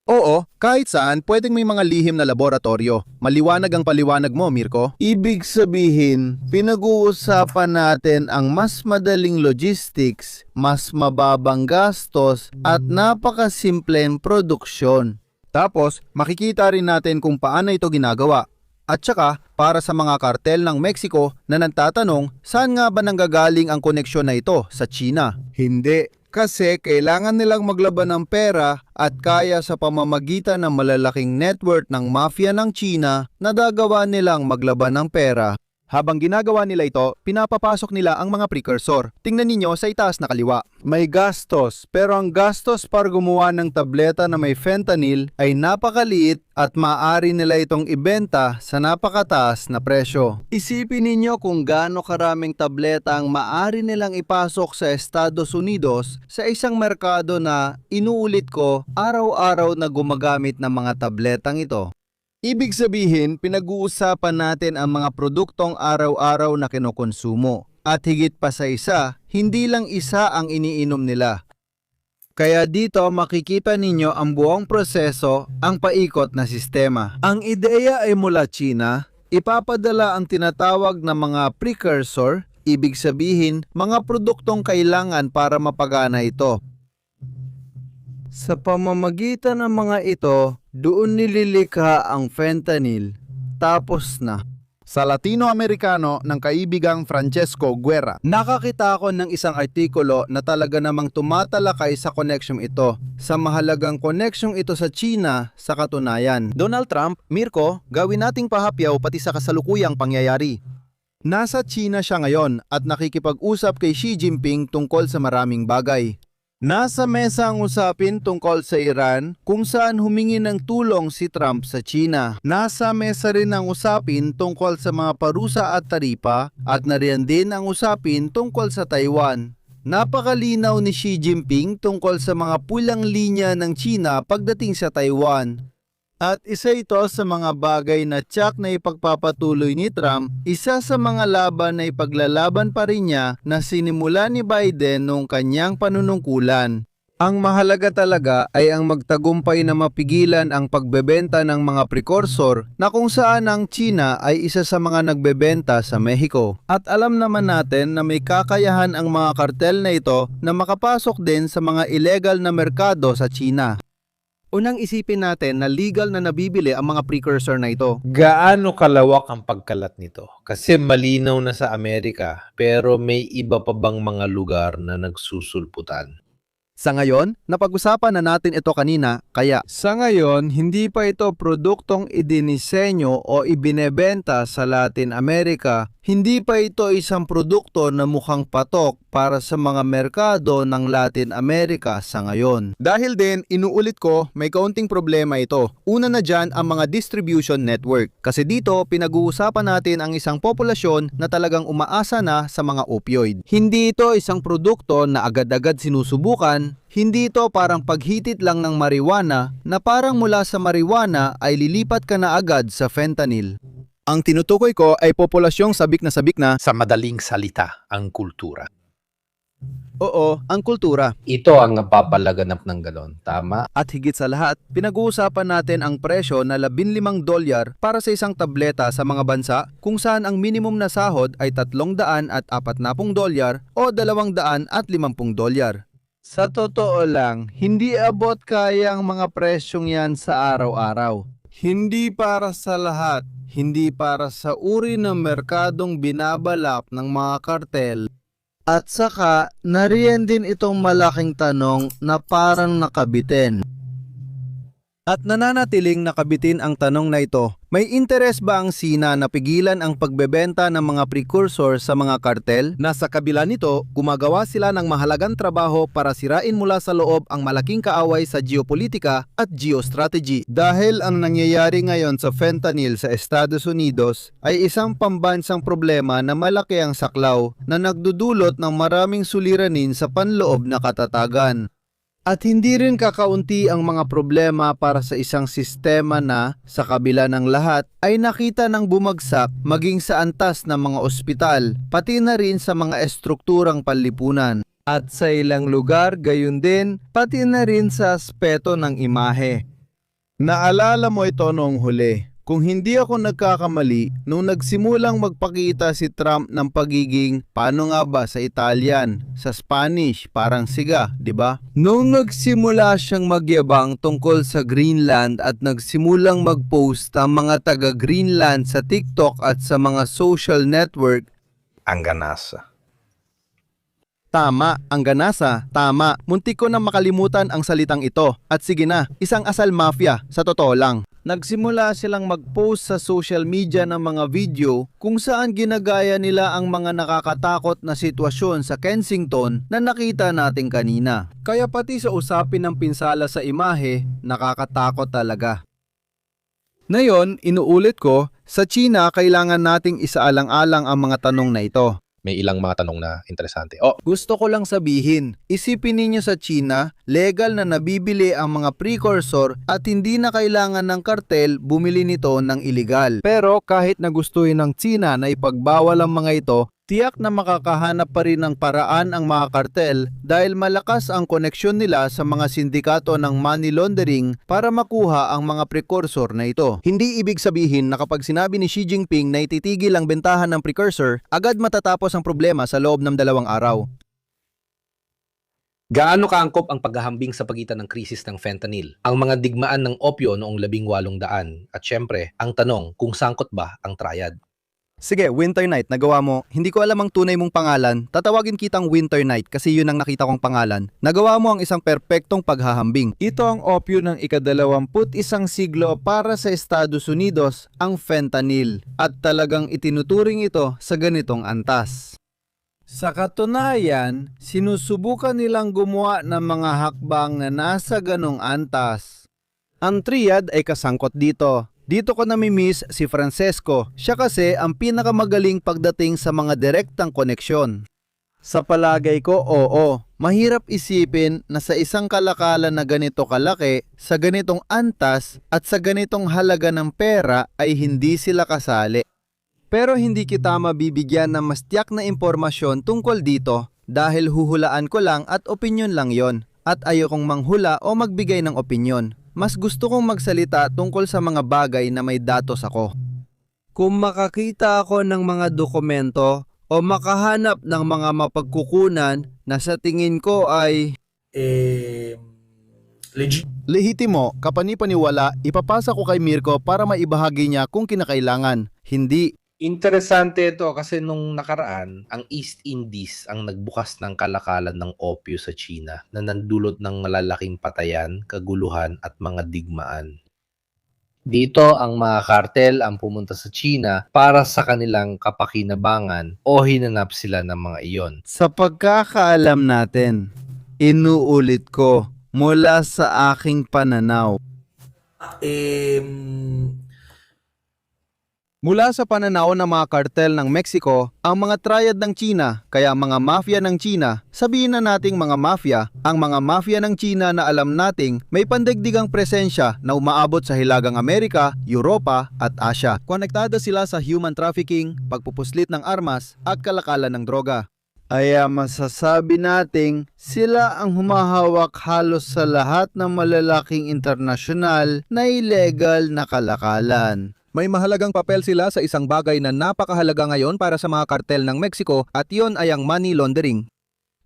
Oo, kahit saan pwedeng may mga lihim na laboratorio. Maliwanag ang paliwanag mo, Mirko. Ibig sabihin, pinag-uusapan natin ang mas madaling logistics, mas mababang gastos, at napakasimpleng produksyon. Tapos, makikita rin natin kung paano ito ginagawa. At saka, para sa mga kartel ng Mexico na nagtatanong, saan nga ba nanggagaling ang koneksyon na ito sa China? Hindi, kasi kailangan nilang maglaban ng pera at kaya sa pamamagitan ng malalaking network ng mafia ng China na dagawa nilang maglaban ng pera. Habang ginagawa nila ito, pinapapasok nila ang mga precursor. Tingnan ninyo sa itaas na kaliwa. May gastos, pero ang gastos para gumawa ng tableta na may fentanyl ay napakaliit at maaari nila itong ibenta sa napakataas na presyo. Isipin ninyo kung gaano karaming tableta ang maaari nilang ipasok sa Estados Unidos sa isang merkado na, inuulit ko, araw-araw na gumagamit ng mga tabletang ito. Ibig sabihin, pinag-uusapan natin ang mga produktong araw-araw na kinokonsumo. At higit pa sa isa, hindi lang isa ang iniinom nila. Kaya dito makikita ninyo ang buong proseso, ang paikot na sistema. Ang ideya ay mula China, ipapadala ang tinatawag na mga precursor, ibig sabihin, mga produktong kailangan para mapagana ito. Sa pamamagitan ng mga ito, doon nililikha ang fentanyl. Tapos na. Sa Latino-Amerikano ng kaibigang Francesco Guerra, nakakita ako ng isang artikulo na talaga namang tumatalakay sa koneksyong ito. Sa mahalagang koneksyong ito sa China sa katunayan. Donald Trump, Mirko, gawin nating pahapyaw pati sa kasalukuyang pangyayari. Nasa China siya ngayon at nakikipag-usap kay Xi Jinping tungkol sa maraming bagay. Nasa mesa ang usapin tungkol sa Iran kung saan humingi ng tulong si Trump sa China. Nasa mesa rin ang usapin tungkol sa mga parusa at taripa at nariyan din ang usapin tungkol sa Taiwan. Napakalinaw ni Xi Jinping tungkol sa mga pulang linya ng China pagdating sa Taiwan. At isa ito sa mga bagay na tiyak na ipagpapatuloy ni Trump, isa sa mga laban na ipaglalaban pa rin niya na sinimula ni Biden noong kanyang panunungkulan. Ang mahalaga talaga ay ang magtagumpay na mapigilan ang pagbebenta ng mga precursor na kung saan ang China ay isa sa mga nagbebenta sa Mexico. At alam naman natin na may kakayahan ang mga kartel na ito na makapasok din sa mga illegal na merkado sa China. Unang isipin natin na legal na nabibili ang mga precursor na ito. Gaano kalawak ang pagkalat nito? Kasi malinaw na sa Amerika, pero may iba pa bang mga lugar na nagsusulputan? Sa ngayon, napag-usapan na natin ito kanina, kaya sa ngayon, hindi pa ito produktong idinisenyo o ibinebenta sa Latin America. Hindi pa ito isang produkto na mukhang patok para sa mga merkado ng Latin America sa ngayon. Dahil din, inuulit ko, may kaunting problema ito. Una na dyan ang mga distribution network. Kasi dito, pinag-uusapan natin ang isang populasyon na talagang umaasa na sa mga opioid. Hindi ito isang produkto na agad-agad sinusubukan. Hindi ito parang paghitit lang ng marijuana na parang mula sa marijuana ay lilipat ka na agad sa fentanyl. Ang tinutukoy ko ay populasyong sabik na Sa madaling salita, ang kultura. oo, ang kultura. Ito ang napapalaganap ng galon, tama? At higit sa lahat, pinag-uusapan natin ang presyo na $15 para sa isang tableta sa mga bansa kung saan ang minimum na sahod ay $340 o $250. Sa totoo lang, hindi abot kaya ang mga presyong yan sa araw-araw. Hindi para sa lahat, hindi para sa uri ng merkadong binabalak ng mga kartel. At saka, nariyan din itong malaking tanong na parang nakabitin. At nananatiling nakabitin ang tanong na ito, may interes ba ang Sina na pigilan ang pagbebenta ng mga precursor sa mga kartel? Na sa kabila nito, gumagawa sila ng mahalagang trabaho para sirain mula sa loob ang malaking kaaway sa geopolitika at geostrategy. Dahil ang nangyayari ngayon sa fentanyl sa Estados Unidos ay isang pambansang problema na malaki ang saklaw na nagdudulot ng maraming suliranin sa panloob na katatagan. At hindi rin kakaunti ang mga problema para sa isang sistema na, sa kabila ng lahat, ay nakita ng bumagsak maging sa antas ng mga ospital, pati na rin sa mga estrukturang panlipunan. At sa ilang lugar, gayon din, pati na rin sa aspeto ng imahe. Naalala mo ito noong huli. Kung hindi ako nagkakamali, nung nagsimulang magpakita si Trump ng pagiging, paano nga ba sa Italian, sa Spanish, parang siga, di ba? Nung nagsimula siyang magyabang tungkol sa Greenland at nagsimulang mag-post ang mga taga-Greenland sa TikTok at sa mga social network, Ang ganasa. tama, ang ganasa, tama. Muntik ko na makalimutan ang salitang ito. At sige na, isang asal mafia, sa totoo lang. Nagsimula silang mag-post sa social media ng mga video kung saan ginagaya nila ang mga nakakatakot na sitwasyon sa Kensington na nakita natin kanina. Kaya pati sa usapin ng pinsala sa imahe, nakakatakot talaga. Ngayon, inuulit ko, sa China kailangan nating isaalang-alang ang mga tanong na ito. May ilang mga tanong na interesante. Gusto ko lang sabihin, isipin ninyo sa China, legal na nabibili ang mga precursor at hindi na kailangan ng kartel bumili nito ng iligal. Pero kahit na gustuhin ng China na ipagbawal ang mga ito, tiyak na makakahanap pa rin ng paraan ang mga kartel dahil malakas ang koneksyon nila sa mga sindikato ng money laundering para makuha ang mga precursor na ito. Hindi ibig sabihin na kapag sinabi ni Xi Jinping na ititigil ang bentahan ng precursor, agad matatapos ang problema sa loob ng 2 araw. Gaano kaangkop ang paghahambing sa pagitan ng krisis ng fentanyl, ang mga digmaan ng opyo noong 1800, at syempre, ang tanong kung sangkot ba ang triad? Sige, Winter Night, nagawa mo. Hindi ko alam ang tunay mong pangalan. Tatawagin kitang Winter Night kasi yun ang nakita kong pangalan. Nagawa mo ang isang perpektong paghahambing. Ito ang opyo ng ika-21 siglo para sa Estados Unidos, ang fentanyl. At talagang itinuturing ito sa ganitong antas. Sa katunayan, sinusubukan nilang gumawa ng mga hakbang na nasa ganong antas. Ang triad ay kasangkot dito. Dito ko nami-miss si Francesco. Siya kasi ang pinakamagaling pagdating sa mga direktang koneksyon. Sa palagay ko, oo. Mahirap isipin na sa isang kalakalan na ganito kalaki, sa ganitong antas at sa ganitong halaga ng pera ay hindi sila kasali. Pero hindi kita mabibigyan ng mas tiyak na impormasyon tungkol dito dahil huhulaan ko lang at opinyon lang yon. At ayokong manghula o magbigay ng opinyon. Mas gusto kong magsalita tungkol sa mga bagay na may datos ako. Kung makakita ako ng mga dokumento o makahanap ng mga mapagkukunan na sa tingin ko ay lehitimo, kapanipaniwala, ipapasa ko kay Mirko para maibahagi niya kung kinakailangan. Hindi. Interesante ito kasi nung nakaraan, ang East Indies ang nagbukas ng kalakalan ng opyo sa China na nandulot ng malalaking patayan, kaguluhan at mga digmaan. Dito ang mga kartel ang pumunta sa China para sa kanilang kapakinabangan o hinanap sila ng mga iyon. Sa pagkakaalam natin, inuulit ko mula sa aking pananaw. Mula sa pananaw ng mga kartel ng Mexico, ang mga triad ng China, kaya mga mafia ng China, sabihin na nating mga mafia, ang mga mafia ng China na alam nating may pandigdigang presensya na umaabot sa Hilagang Amerika, Europa at Asia. Konektado sila sa human trafficking, pagpupuslit ng armas at kalakalan ng droga. Kaya masasabi nating sila ang humahawak halos sa lahat ng malalaking internasyonal na illegal na kalakalan. May mahalagang papel sila sa isang bagay na napakahalaga ngayon para sa mga kartel ng Mexico at yon ay ang money laundering.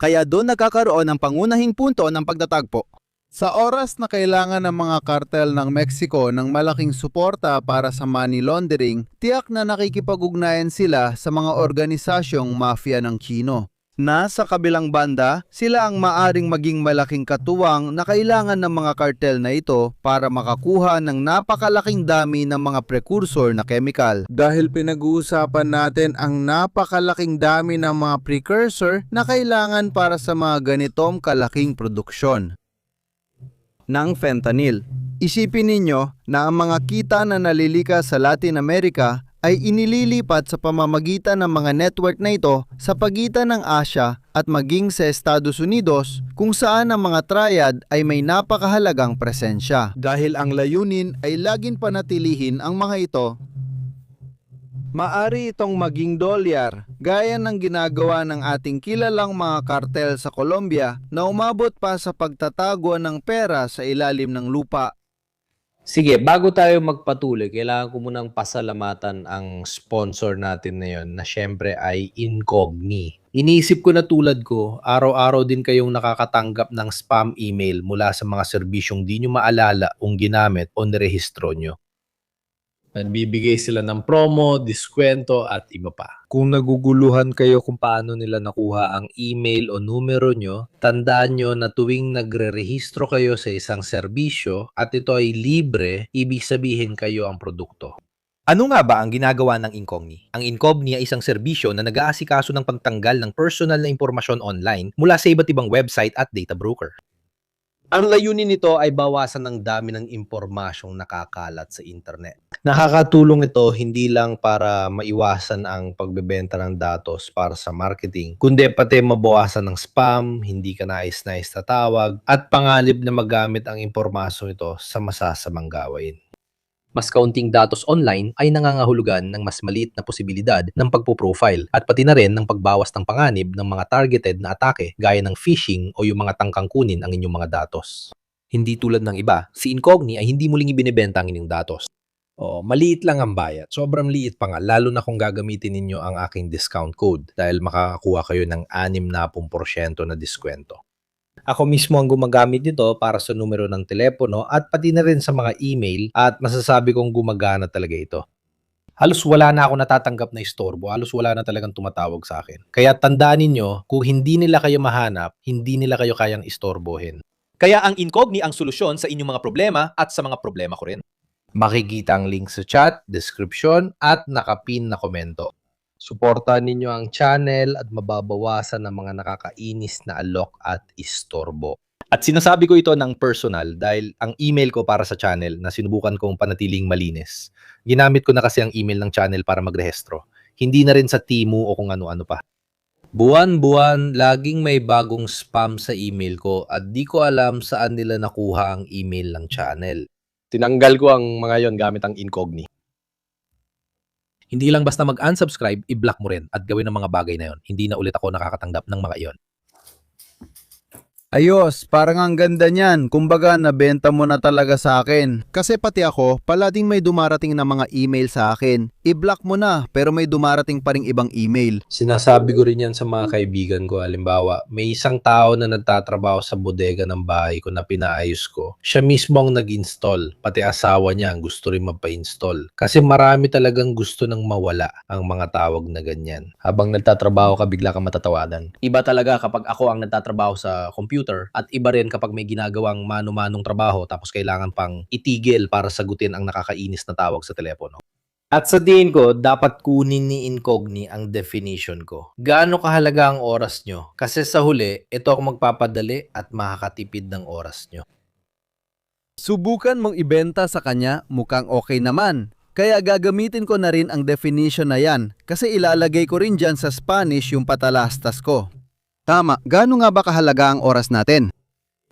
Kaya doon nagkakaroon ng pangunahing punto ng pagtatagpo. Sa oras na kailangan ng mga kartel ng Mexico ng malaking suporta para sa money laundering, tiyak na nakikipag-ugnayan sila sa mga organisasyong mafia ng Chino. Nasa kabilang banda, sila ang maaring maging malaking katuwang na kailangan ng mga kartel na ito para makakuha ng napakalaking dami ng mga precursor na chemical. Dahil pinag-uusapan natin ang napakalaking dami ng mga precursor na kailangan para sa mga ganitong kalaking produksyon ng fentanyl. Isipin ninyo na ang mga kita na nalilikas sa Latin America ay inililipat sa pamamagitan ng mga network na ito sa pagitan ng Asia at maging sa Estados Unidos kung saan ang mga triad ay may napakahalagang presensya. Dahil ang layunin ay laging panatilihin ang mga ito, maari itong maging dolyar gaya ng ginagawa ng ating kilalang mga kartel sa Colombia na umabot pa sa pagtatago ng pera sa ilalim ng lupa. Sige, bago tayo magpatuloy, kailangan ko munang pasalamatan ang sponsor natin na yun na syempre ay Incogni. Iniisip ko na tulad ko, araw-araw din kayong nakakatanggap ng spam email mula sa mga serbisyong di nyo maalala kung ginamit o nirehistro nyo. Nagbibigay sila ng promo, diskwento at iba pa. Kung naguguluhan kayo kung paano nila nakuha ang email o numero nyo, tandaan nyo na tuwing nagre-rehistro kayo sa isang serbisyo at ito ay libre, ibig sabihin kayo ang produkto. Ano nga ba ang ginagawa ng Incogni? Ang Incogni ay isang serbisyo na nag-aasikaso ng pagtanggal ng personal na impormasyon online mula sa iba't ibang website at data broker. Ang layunin nito ay bawasan ang dami ng impormasyong nakakalat sa internet. Nakakatulong ito hindi lang para maiwasan ang pagbebenta ng datos para sa marketing, kundi pati mabawasan ng spam, hindi ka nais-nais na tawag, at panganib na magamit ang impormasyong ito sa masasamang gawain. Mas kaunting datos online ay nangangahulugan ng mas maliit na posibilidad ng pagpo-profile at pati na rin ng pagbawas ng panganib ng mga targeted na atake gaya ng phishing o yung mga tangkang kunin ang inyong mga datos. Hindi tulad ng iba, si Incogni ay hindi muling ibinebenta ang inyong datos. Maliit lang ang bayad. Sobrang liit pa nga, lalo na kung gagamitin ninyo ang aking discount code dahil makakakuha kayo ng 60% na diskwento. Ako mismo ang gumagamit nito para sa numero ng telepono at pati na rin sa mga email at masasabi kong gumagana talaga ito. Halos wala na ako natatanggap na istorbo, halos wala na talagang tumatawag sa akin. Kaya tandaan ninyo, kung hindi nila kayo mahanap, hindi nila kayo kayang istorbohin. Kaya ang Incogni ang solusyon sa inyong mga problema at sa mga problema ko rin. Makikita ang link sa chat, description at nakapin na komento. Suportahan ninyo ang channel at mababawasan ang mga nakakainis na alok at istorbo. At sinasabi ko ito ng personal dahil ang email ko para sa channel na sinubukan kong panatiling malinis. Ginamit ko na kasi ang email ng channel para magrehistro. Hindi na rin sa Temu o kung ano-ano pa. Buwan-buwan, laging may bagong spam sa email ko at di ko alam saan nila nakuha ang email ng channel. Tinanggal ko ang mga yon gamit ang Incogni. Hindi lang basta mag-unsubscribe, i-block mo rin at gawin ang mga bagay na yon. Hindi na ulit ako nakakatanggap ng mga iyon. Ayos, parang ang ganda niyan. Kumbaga, nabenta mo na talaga sa akin. Kasi pati ako, palading may dumarating na mga email sa akin. I-block mo na, pero may dumarating pa ring ibang email. Sinasabi ko rin yan sa mga kaibigan ko. Halimbawa, may isang tao na nagtatrabaho sa bodega ng bahay ko na pinaayos ko. Siya mismo ang nag-install. Pati asawa niya ang gusto rin magpa-install. Kasi marami talagang gusto nang mawala ang mga tawag na ganyan. Habang nagtatrabaho ka, bigla kang matatawadan. Iba talaga kapag ako ang nagtatrabaho sa computer at iba rin kapag may ginagawang mano-manong trabaho tapos kailangan pang itigil para sagutin ang nakakainis na tawag sa telepono. At sa tingin ko, dapat kunin ni Incogni ang definition ko. Gaano kahalaga ang oras nyo? Kasi sa huli, ito ang magpapadali at makakatipid ng oras nyo. Subukan mong ibenta sa kanya, mukhang okay naman. Kaya gagamitin ko na rin ang definition na yan kasi ilalagay ko rin dyan sa Spanish yung patalastas ko. Tama, gaano nga ba kahalaga ang oras natin?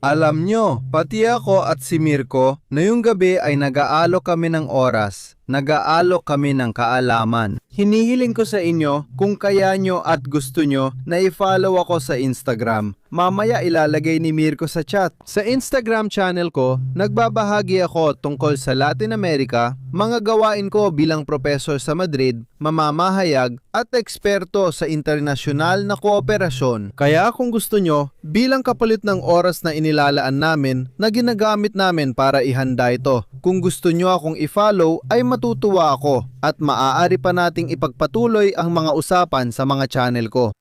Alam nyo, pati ako at si Mirko na yung gabi ay nag-aalok kami ng oras, nag-aalok kami ng kaalaman. Hinihiling ko sa inyo kung kaya nyo at gusto nyo na i-follow ako sa Instagram. Mamaya ilalagay ni Mirko sa chat. Sa Instagram channel ko, nagbabahagi ako tungkol sa Latin America, mga gawain ko bilang professor sa Madrid, mamamahayag at eksperto sa internasyonal na kooperasyon. Kaya kung gusto nyo, bilang kapalit ng oras na inilalaan namin na ginagamit namin para ihanda ito. Kung gusto nyo akong i-follow ay matutuwa ako at maaari pa nating ipagpatuloy ang mga usapan sa mga channel ko.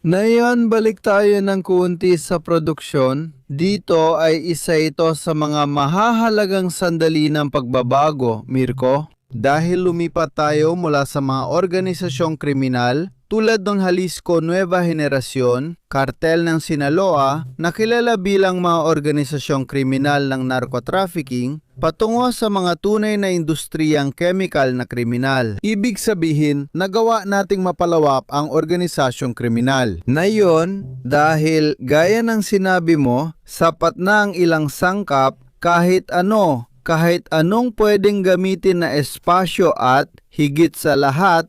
Ngayon, balik tayo ng kuunti sa produksyon. Dito ay isa ito sa mga mahahalagang sandali ng pagbabago, Mirko. Dahil lumipat tayo mula sa mga organisasyong kriminal tulad ng Jalisco Nueva Generación, Kartel ng Sinaloa, na kilala bilang mga organisasyong kriminal ng narcotrafficking, patungo sa mga tunay na industriyang chemical na kriminal. Ibig sabihin, nagawa nating mapalawak ang organisasyong kriminal. Na yun, dahil gaya ng sinabi mo, sapat na ang ilang sangkap kahit anong pwedeng gamitin na espasyo at higit sa lahat,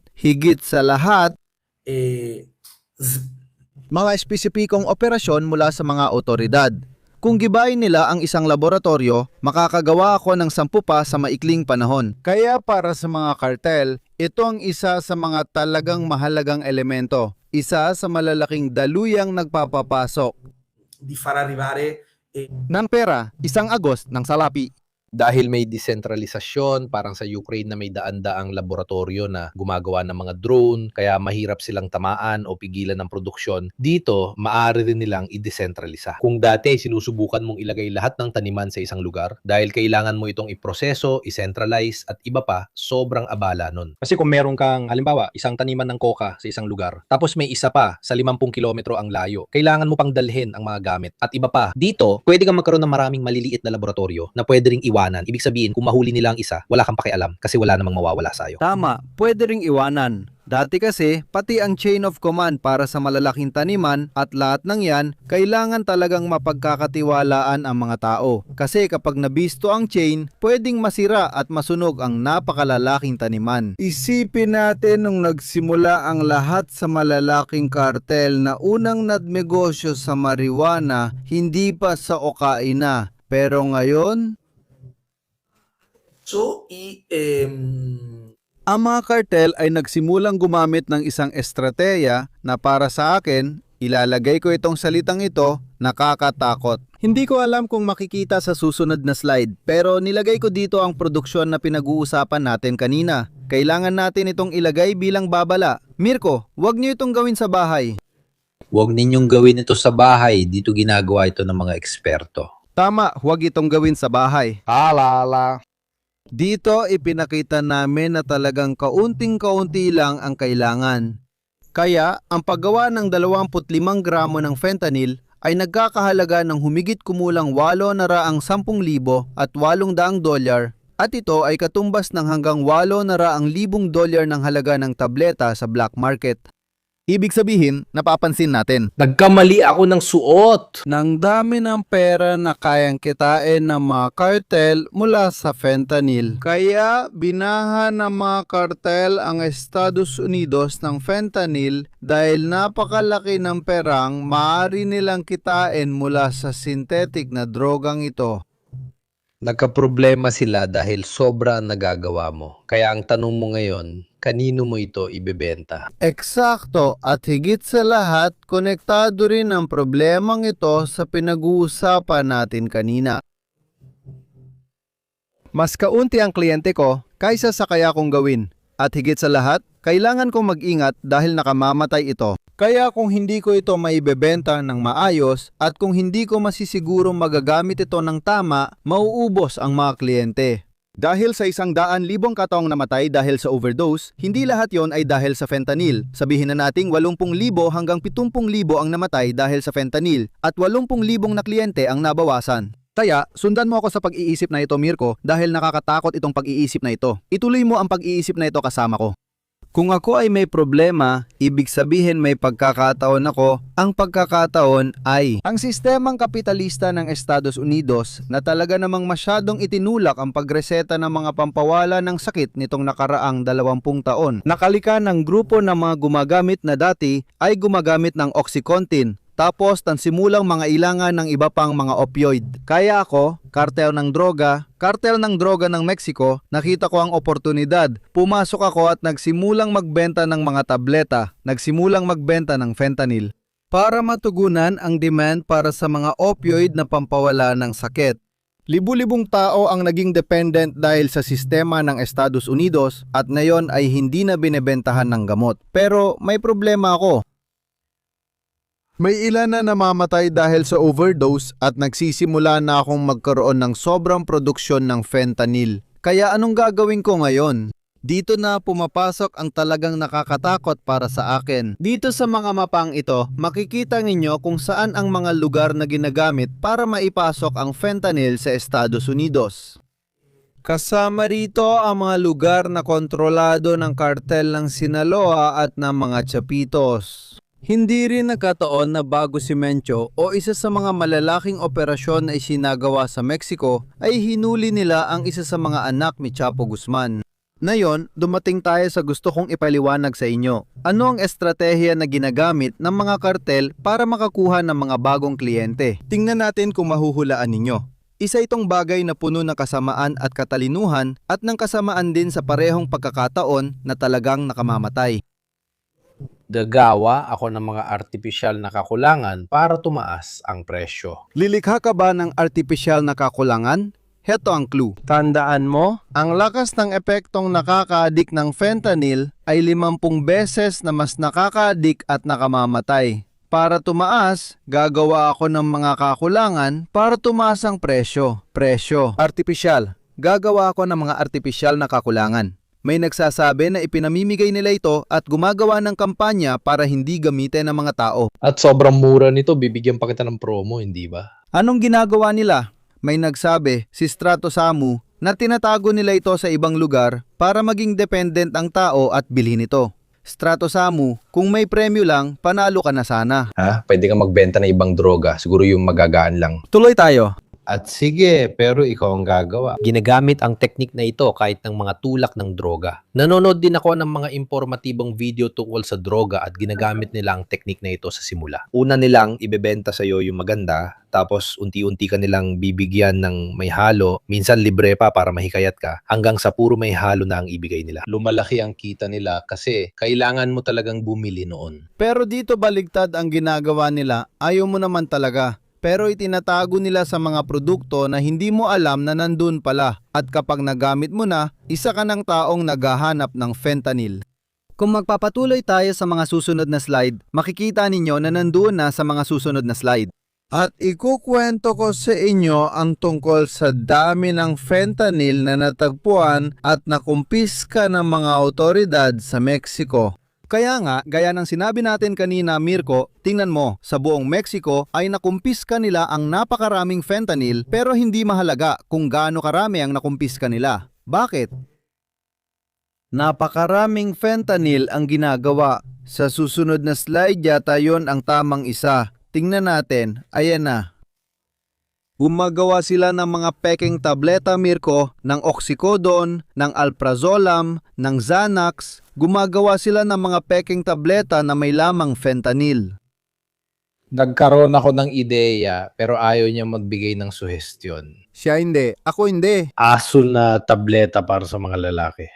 mga espesipikong operasyon mula sa mga otoridad. Kung gibayin nila ang isang laboratorio, makakagawa ako ng 10 pa sa maikling panahon. Kaya para sa mga kartel, ito ang isa sa mga talagang mahalagang elemento. Isa sa malalaking daluyang nagpapapasok di far arrivare ng pera, isang agos ng salapi. Dahil may desentralisasyon, parang sa Ukraine na may daan-daang laboratorio na gumagawa ng mga drone, kaya mahirap silang tamaan o pigilan ng produksyon. Dito, maaari rin nilang i-decentralize. Kung dati sinusubukan mong ilagay lahat ng taniman sa isang lugar, dahil kailangan mo itong iproseso, i-centralize at iba pa, sobrang abala nun. Kasi kung meron kang, halimbawa, isang taniman ng coca sa isang lugar, tapos may isa pa sa 50 kilometro ang layo, kailangan mo pang dalhin ang mga gamit at iba pa. Dito, pwede kang magkaroon ng maraming maliliit na laboratorio na pwede ring iwanan. Ibig sabihin, kung mahuli nila ang isa, wala kang pakialam kasi wala namang mawawala sa'yo. Tama, pwede ring iwanan. Dati kasi, pati ang chain of command para sa malalaking taniman at lahat ng yan, kailangan talagang mapagkakatiwalaan ang mga tao. Kasi kapag nabisto ang chain, pwedeng masira at masunog ang napakalalaking taniman. Isipin natin nung nagsimula ang lahat sa malalaking kartel na unang nagnegosyo sa marijuana, hindi pa sa okaina. Pero ngayon, So, ang mga kartel ay nagsimulang gumamit ng isang estratehiya na para sa akin, ilalagay ko itong salitang ito, nakakatakot. Hindi ko alam kung makikita sa susunod na slide, pero nilagay ko dito ang produksyon na pinag-uusapan natin kanina. Kailangan natin itong ilagay bilang babala. Mirko, huwag niyo itong gawin sa bahay. Huwag ninyong gawin ito sa bahay. Dito ginagawa ito ng mga eksperto. Tama, huwag itong gawin sa bahay. Alala. Dito ipinakita namin na talagang kaunting-kaunti lang ang kailangan. Kaya ang paggawa ng 25 gramo ng fentanyl ay nagkakahalaga ng humigit kumulang 810,000 at $800 at ito ay katumbas ng hanggang 800,000 dolyar ng halaga ng tableta sa black market. Ibig sabihin, napapansin natin. Nagkamali ako ng suot. Nang dami ng pera na kayang kitain ng mga kartel mula sa fentanyl. Kaya binahan ng mga kartel ang Estados Unidos ng fentanyl dahil napakalaki ng perang maaari nilang kitain mula sa synthetic na drogang ito. Nagkaproblema sila dahil sobra ang nagagawa mo. Kaya ang tanong mo ngayon, kanino mo ito ibebenta? Eksakto, at higit sa lahat, konektado rin ang problemang ito sa pinag-uusapan natin kanina. Mas kaunti ang kliyente ko kaysa sa kaya kong gawin. At higit sa lahat, kailangan kong mag-ingat dahil nakamamatay ito. Kaya kung hindi ko ito maibebenta ng maayos at kung hindi ko masisigurong magagamit ito ng tama, mauubos ang mga kliyente. Dahil sa 100,000 kataong namatay dahil sa overdose, hindi lahat yon ay dahil sa fentanyl. Sabihin na nating 80,000 hanggang 70,000 ang namatay dahil sa fentanyl at 80,000 na kliyente ang nabawasan. Kaya, sundan mo ako sa pag-iisip na ito, Mirko, dahil nakakatakot itong pag-iisip na ito. Ituloy mo ang pag-iisip na ito kasama ko. Kung ako ay may problema, ibig sabihin may pagkakataon ako. Ang pagkakataon ay ang sistemang kapitalista ng Estados Unidos na talaga namang masyadong itinulak ang pagreseta ng mga pampawala ng sakit nitong nakaraang 20 taon. Nakalika ng grupo ng mga gumagamit na dati ay gumagamit ng Oxycontin. Tapos tansimulang mga ilangan ng iba pang mga opioid. Kaya ako, kartel ng droga ng Mexico, nakita ko ang oportunidad. Pumasok ako at nagsimulang magbenta ng mga tableta, nagsimulang magbenta ng fentanyl. Para matugunan ang demand para sa mga opioid na pampawala ng sakit. Libu-libong tao ang naging dependent dahil sa sistema ng Estados Unidos at ngayon ay hindi na binebentahan ng gamot. Pero may problema ako. May ilan na namamatay dahil sa overdose at nagsisimula na akong magkaroon ng sobrang produksyon ng fentanyl. Kaya anong gagawin ko ngayon? Dito na pumapasok ang talagang nakakatakot para sa akin. Dito sa mga mapang ito, makikita ninyo kung saan ang mga lugar na ginagamit para maipasok ang fentanyl sa Estados Unidos. Kasama rito ang mga lugar na kontrolado ng kartel ng Sinaloa at ng mga Chapitos. Hindi rin nagkataon na bago si Mencho o isa sa mga malalaking operasyon na isinagawa sa Mexico ay hinuli nila ang isa sa mga anak ni Chapo Guzman. Ngayon, dumating tayo sa gusto kong ipaliwanag sa inyo. Ano ang estratehiya na ginagamit ng mga kartel para makakuha ng mga bagong kliyente? Tingnan natin kung mahuhulaan ninyo. Isa itong bagay na puno ng kasamaan at katalinuhan at ng kasamaan din sa parehong pagkakataon na talagang nakamamatay. Gagawa ako ng mga artificial na kakulangan para tumaas ang presyo. Lilikha ka ba ng artificial na kakulangan? Heto ang clue. Tandaan mo, ang lakas ng epektong nakaka-addict ng fentanyl ay 50 beses na mas nakaka-addict at nakamamatay. Para tumaas, gagawa ako ng mga kakulangan para tumaas ang presyo. Artificial. Gagawa ako ng mga artificial na kakulangan. May nagsasabi na ipinamimigay nila ito at gumagawa ng kampanya para hindi gamitin ng mga tao. At sobrang mura nito, bibigyan pa kita ng promo, hindi ba? Anong ginagawa nila? May nagsabi, si Strato Samu, na tinatago nila ito sa ibang lugar para maging dependent ang tao at bilhin ito. Strato Samu, kung may premyo lang, panalo ka na sana. Ha? Pwede kang magbenta ng ibang droga, siguro yung magagaan lang. Tuloy tayo. At sige, pero ikaw ang gagawa. Ginagamit ang teknik na ito kahit ng mga tulak ng droga. Nanonood din ako ng mga impormatibong video tungkol sa droga at ginagamit nila ang teknik na ito sa simula. Una nilang ibebenta sa iyo yung maganda, tapos unti-unti ka nilang bibigyan ng may halo, minsan libre pa para mahikayat ka, hanggang sa puro may halo na ang ibigay nila. Lumalaki ang kita nila kasi kailangan mo talagang bumili noon. Pero dito baligtad ang ginagawa nila, ayaw mo naman talaga. Pero itinatago nila sa mga produkto na hindi mo alam na nandun pala. At kapag nagamit mo na, isa ka ng taong naghahanap ng fentanyl. Kung magpapatuloy tayo sa mga susunod na slide, makikita ninyo na nandoon na sa mga susunod na slide. At ikukwento ko sa inyo ang tungkol sa dami ng fentanyl na natagpuan at nakumpiska ng mga autoridad sa Mexico. Kaya nga, gaya ng sinabi natin kanina, Mirko, tingnan mo, sa buong Mexico ay nakumpiska nila ang napakaraming fentanyl pero hindi mahalaga kung gaano karami ang nakumpiska nila. Bakit? Napakaraming fentanyl ang ginagawa. Sa susunod na slide yata yon ang tamang isa. Tingnan natin, ayan na. Gumagawa sila ng mga peking tableta, Mirko, ng oxycodone, ng alprazolam, ng Xanax. Gumagawa sila ng mga peking tableta na may lamang fentanyl. Nagkaroon ako ng ideya pero ayaw niya magbigay ng suhestyon. Siya hindi, ako hindi. Asul na tableta para sa mga lalaki.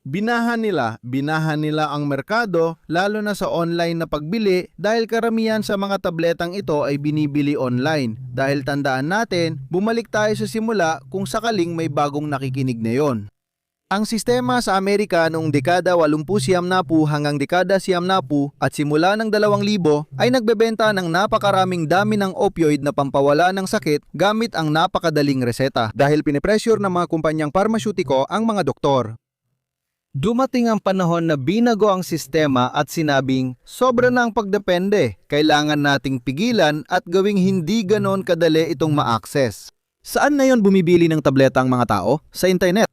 Binahan nila ang merkado, lalo na sa online na pagbili dahil karamihan sa mga tabletang ito ay binibili online. Dahil tandaan natin, bumalik tayo sa simula kung sakaling may bagong nakikinig na yon. Ang sistema sa Amerika noong dekada 80 hanggang dekada 90 at simula ng 2000 ay nagbebenta ng napakaraming dami ng opioid na pampawala ng sakit gamit ang napakadaling reseta dahil pinipressure ng mga kumpanyang parmasyutiko ang mga doktor. Dumating ang panahon na binago ang sistema at sinabing, sobra na ang pagdepende, kailangan nating pigilan at gawing hindi ganon kadali itong ma-access. Saan na yon bumibili ng tableta ang mga tao? Sa internet.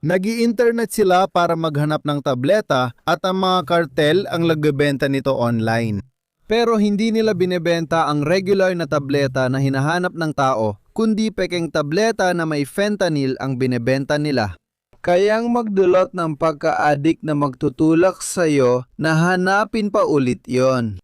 Nag-i-internet sila para maghanap ng tableta at ang mga kartel ang nagbebenta nito online. Pero hindi nila binebenta ang regular na tableta na hinahanap ng tao, kundi pekeng tableta na may fentanyl ang binebenta nila. Kayang magdulot ng pagka-addict na magtutulak sa'yo na hanapin pa ulit yon.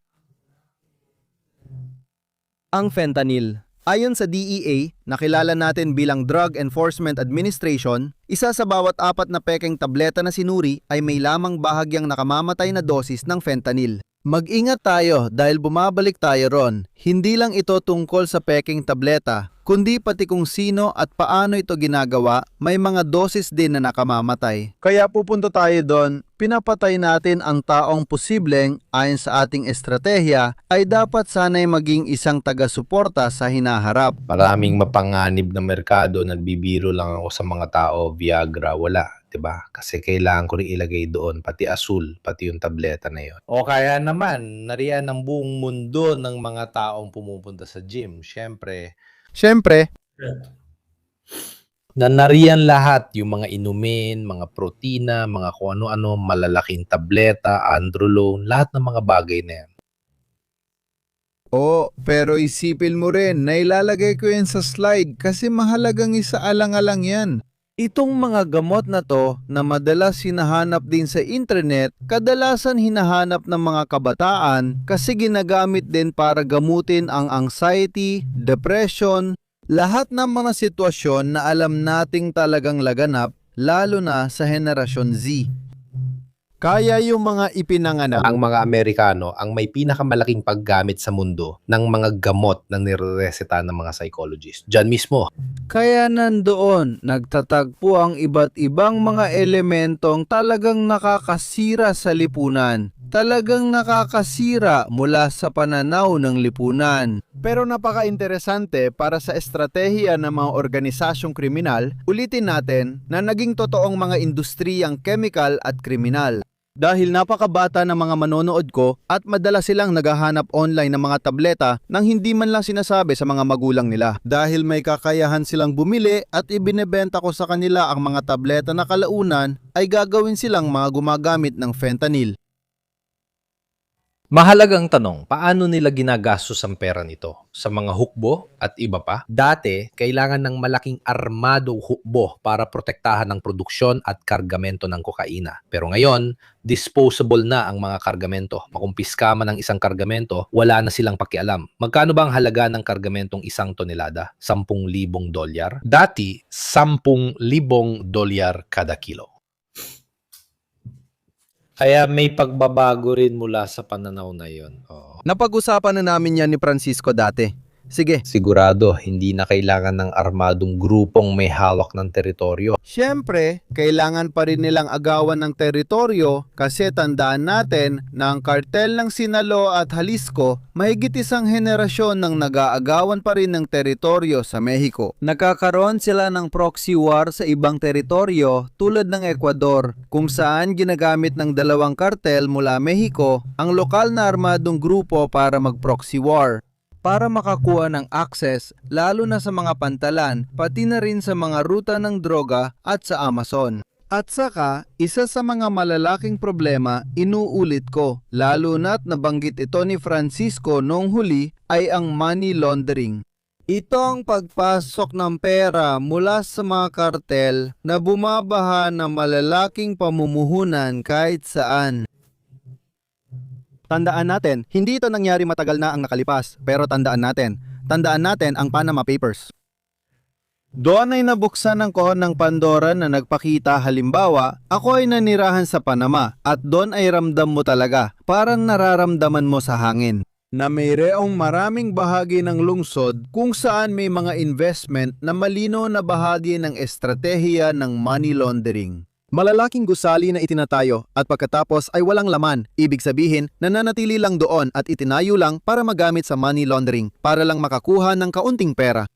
Ang fentanyl. Ayon sa DEA, nakilala natin bilang Drug Enforcement Administration, isa sa bawat 4 na pekeng tableta na sinuri ay may lamang bahagyang nakamamatay na dosis ng fentanyl. Mag-ingat tayo dahil bumabalik tayo ron. Hindi lang ito tungkol sa pekeng tableta, kundi pati kung sino at paano ito ginagawa, may mga dosis din na nakamamatay. Kaya pupunta tayo doon, pinapatay natin ang taong posibleng, ayon sa ating estratehiya, ay dapat sanay maging isang taga-suporta sa hinaharap. Maraming mapanganib na merkado, nagbibiro lang ako sa mga tao, Viagra, wala. Diba? Kasi kailangan ko rin ilagay doon, pati asul, pati yung tableta na yun. O kaya naman, nariyan ang buong mundo ng mga taong pumupunta sa gym. Siyempre, na nariyan lahat yung mga inumin, mga protina, mga kung ano-ano, malalaking tableta, androlone, lahat ng mga bagay na yan. Pero isipin mo rin, nailalagay ko yan sa slide kasi mahalagang isaalang-alang yan. Itong mga gamot na to na madalas hinahanap din sa internet, kadalasan hinahanap ng mga kabataan kasi ginagamit din para gamutin ang anxiety, depression, lahat ng mga sitwasyon na alam nating talagang laganap, lalo na sa henerasyon Z. Kaya yung mga ipinanganak. Ang mga Amerikano ang may pinakamalaking paggamit sa mundo ng mga gamot na nirereseta ng mga psychologist. Diyan mismo. Kaya nandoon nagtatagpo ang iba't ibang mga elementong talagang nakakasira sa lipunan. Talagang nakakasira mula sa pananaw ng lipunan. Pero napaka-interesante para sa estratehiya ng mga organisasyong kriminal, ulitin natin na naging totoong mga industriyang chemical at kriminal. Dahil napakabata ng mga manonood ko at madalas silang naghahanap online ng mga tableta nang hindi man lang sinasabi sa mga magulang nila. Dahil may kakayahan silang bumili at ibinebenta ko sa kanila ang mga tableta na kalaunan ay gagawin silang mga gumagamit ng fentanyl. Mahalagang tanong, paano nila ginagastos ang pera nito? Sa mga hukbo at iba pa? Dati, kailangan ng malaking armadong hukbo para protektahan ang produksyon at kargamento ng kokaina. Pero ngayon, disposable na ang mga kargamento. Makumpiska man ang isang kargamento, wala na silang pakialam. Magkano ba ang halaga ng kargamentong 1 tonelada? $10,000? Dati, $10,000 kada kilo. Kaya may pagbabago rin mula sa pananaw na yun. Oo. Napag-usapan na namin yan ni Francisco dati. Sige. Sigurado, hindi na kailangan ng armadong grupong may hawak ng teritoryo. Siyempre, kailangan pa rin nilang agawan ng teritoryo kasi tandaan natin na ang kartel ng Sinaloa at Jalisco mahigit 1 henerasyon nang nag-aagawan pa rin ng teritoryo sa Mexico. Nagkakaroon sila ng proxy war sa ibang teritoryo tulad ng Ecuador kung saan ginagamit ng 2 kartel mula Mexico ang lokal na armadong grupo para mag-proxy war. Para makakuha ng access lalo na sa mga pantalan pati na rin sa mga ruta ng droga at sa Amazon. At saka, isa sa mga malalaking problema, inuulit ko, lalo na't nabanggit ito ni Francisco noong huli, ay ang money laundering. Ito ang pagpasok ng pera mula sa mga kartel na bumabaha ng malalaking pamumuhunan kahit saan. Tandaan natin, hindi ito nangyari matagal na ang nakalipas, pero tandaan natin ang Panama Papers. Doon ay nabuksan ang kohon ng Pandora na nagpakita halimbawa, ako ay nanirahan sa Panama at doon ay ramdam mo talaga, parang nararamdaman mo sa hangin. Na mayroong maraming bahagi ng lungsod kung saan may mga investment na malino na bahagi ng estratehiya ng money laundering. Malalaking gusali na itinatayo at pagkatapos ay walang laman, ibig sabihin nananatili lang doon at itinayo lang para magamit sa money laundering para lang makakuha ng kaunting pera.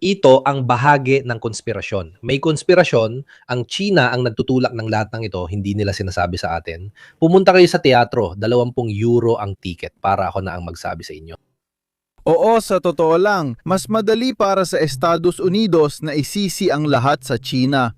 Ito ang bahagi ng konspirasyon. May konspirasyon, ang China ang nagtutulak ng lahat ng ito, hindi nila sinasabi sa atin. Pumunta kayo sa teatro, €20 ang ticket para ako na ang magsabi sa inyo. Oo, sa totoo lang, mas madali para sa Estados Unidos na isisi ang lahat sa China.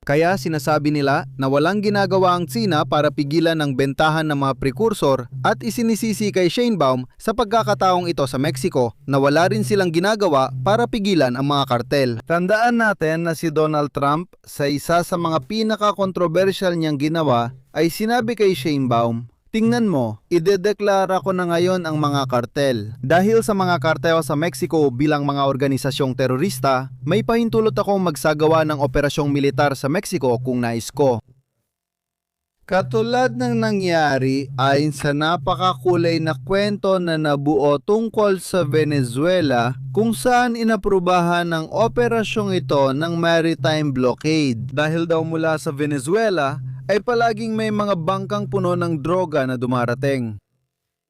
Kaya sinasabi nila na walang ginagawa ang China para pigilan ng bentahan ng mga prekursor at isinisisi kay Sheinbaum sa pagkakataong ito sa Mexico na wala rin silang ginagawa para pigilan ang mga kartel. Tandaan natin na si Donald Trump sa isa sa mga pinaka-controversial niyang ginawa ay sinabi kay Sheinbaum, tingnan mo, idedeklara ko na ngayon ang mga kartel. Dahil sa mga kartel sa Mexico bilang mga organisasyong terorista, may pahintulot akong magsagawa ng operasyong militar sa Mexico kung nais ko. Katulad ng nangyari ayon sa napakakulay na kwento na nabuo tungkol sa Venezuela kung saan inaprubahan ng operasyong ito ng maritime blockade. Dahil daw mula sa Venezuela ay palaging may mga bangkang puno ng droga na dumarating.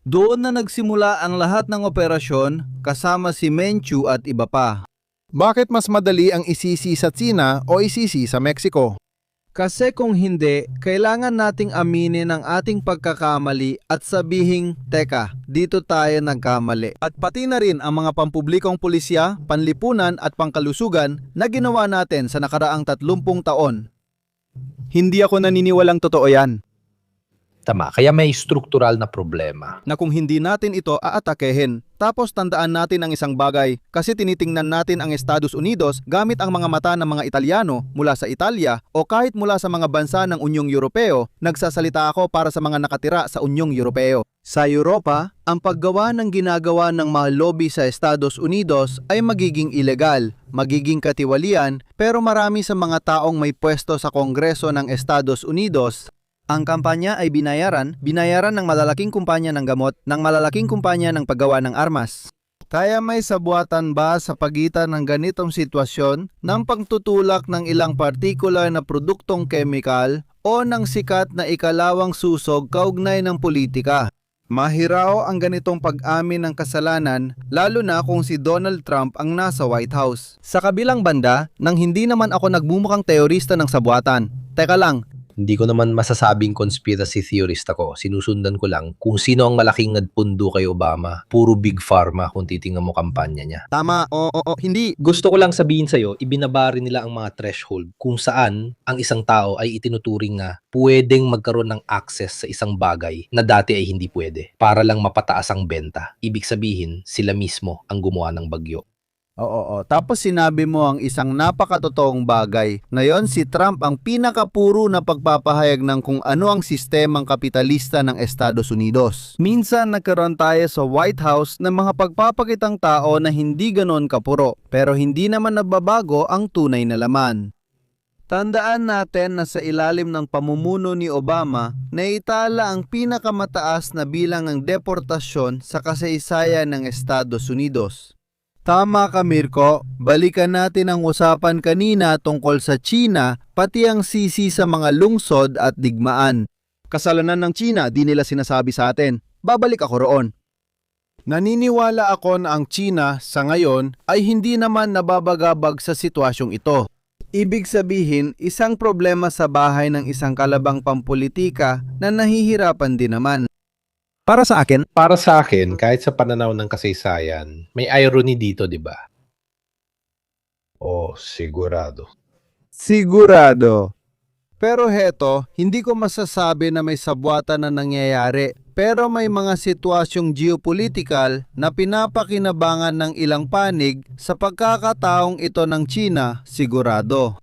Doon na nagsimula ang lahat ng operasyon kasama si Menchu at iba pa. Bakit mas madali ang isisi sa China o isisi sa Mexico? Kasi kung hindi, kailangan nating aminin ang ating pagkakamali at sabihing, teka, dito tayo nagkamali. At pati na rin ang mga pampublikong pulisya, panlipunan at pangkalusugan na ginawa natin sa nakaraang 30 taon. Hindi ako naniniwalang totoo yan. Tama, kaya may struktural na problema. Na kung hindi natin ito aatakehin, tapos tandaan natin ang isang bagay kasi tinitingnan natin ang Estados Unidos gamit ang mga mata ng mga Italyano mula sa Italia o kahit mula sa mga bansa ng Unyong Europeo, nagsasalita ako para sa mga nakatira sa Unyong Europeo. Sa Europa, ang paggawa ng ginagawa ng mga lobby sa Estados Unidos ay magiging ilegal, magiging katiwalian, pero marami sa mga taong may pwesto sa Kongreso ng Estados Unidos, ang kampanya ay binayaran ng malalaking kumpanya ng gamot, ng malalaking kumpanya ng paggawa ng armas. Kaya may sabuatan ba sa pagitan ng ganitong sitwasyon ng pagtutulak ng ilang partikular na produktong chemical o ng sikat na ikalawang susog kaugnay ng politika? Mahiraw ang ganitong pag-amin ng kasalanan, lalo na kung si Donald Trump ang nasa White House. Sa kabilang banda, nang hindi naman ako nagmumukhang teorista ng sabuatan. Teka lang, Hindi ko naman masasabing conspiracy theorist ako. Sinusundan ko lang kung sino ang malaking nagpundo kay Obama. Puro big pharma kung titingnan mo kampanya niya. tama, hindi. Gusto ko lang sabihin sa'yo, ibinabari nila ang mga threshold kung saan ang isang tao ay itinuturing na pwedeng magkaroon ng access sa isang bagay na dati ay hindi pwede para lang mapataas ang benta. Ibig sabihin, sila mismo ang gumawa ng bagyo. Oo. Tapos sinabi mo ang isang napakatotoong bagay. Ngayon si Trump ang pinakapuro na pagpapahayag ng kung ano ang sistemang kapitalista ng Estados Unidos. Minsan nagkaroon tayo sa White House ng mga pagpapakitang tao na hindi ganoon kapuro, pero hindi naman nababago ang tunay na laman. Tandaan natin na sa ilalim ng pamumuno ni Obama, naitala ang pinakamataas na bilang ng deportasyon sa kasaysayan ng Estados Unidos. Tama ka, Mirko. Balikan natin ang usapan kanina tungkol sa China, pati ang sisi sa mga lungsod at digmaan. Kasalanan ng China, di nila sinasabi sa atin. Babalik ako roon. Naniniwala ako na ang China sa ngayon ay hindi naman nababagabag sa sitwasyong ito. Ibig sabihin, isang problema sa bahay ng isang kalabang pampolitika na nahihirapan din naman. Para sa akin, kahit sa pananaw ng kasaysayan, may irony dito, di ba? Oh, sigurado. Sigurado. Pero heto, hindi ko masasabi na may sabwatan na nangyayari. Pero may mga sitwasyong geopolitical na pinapakinabangan ng ilang panig sa pagkakataong ito ng China, sigurado.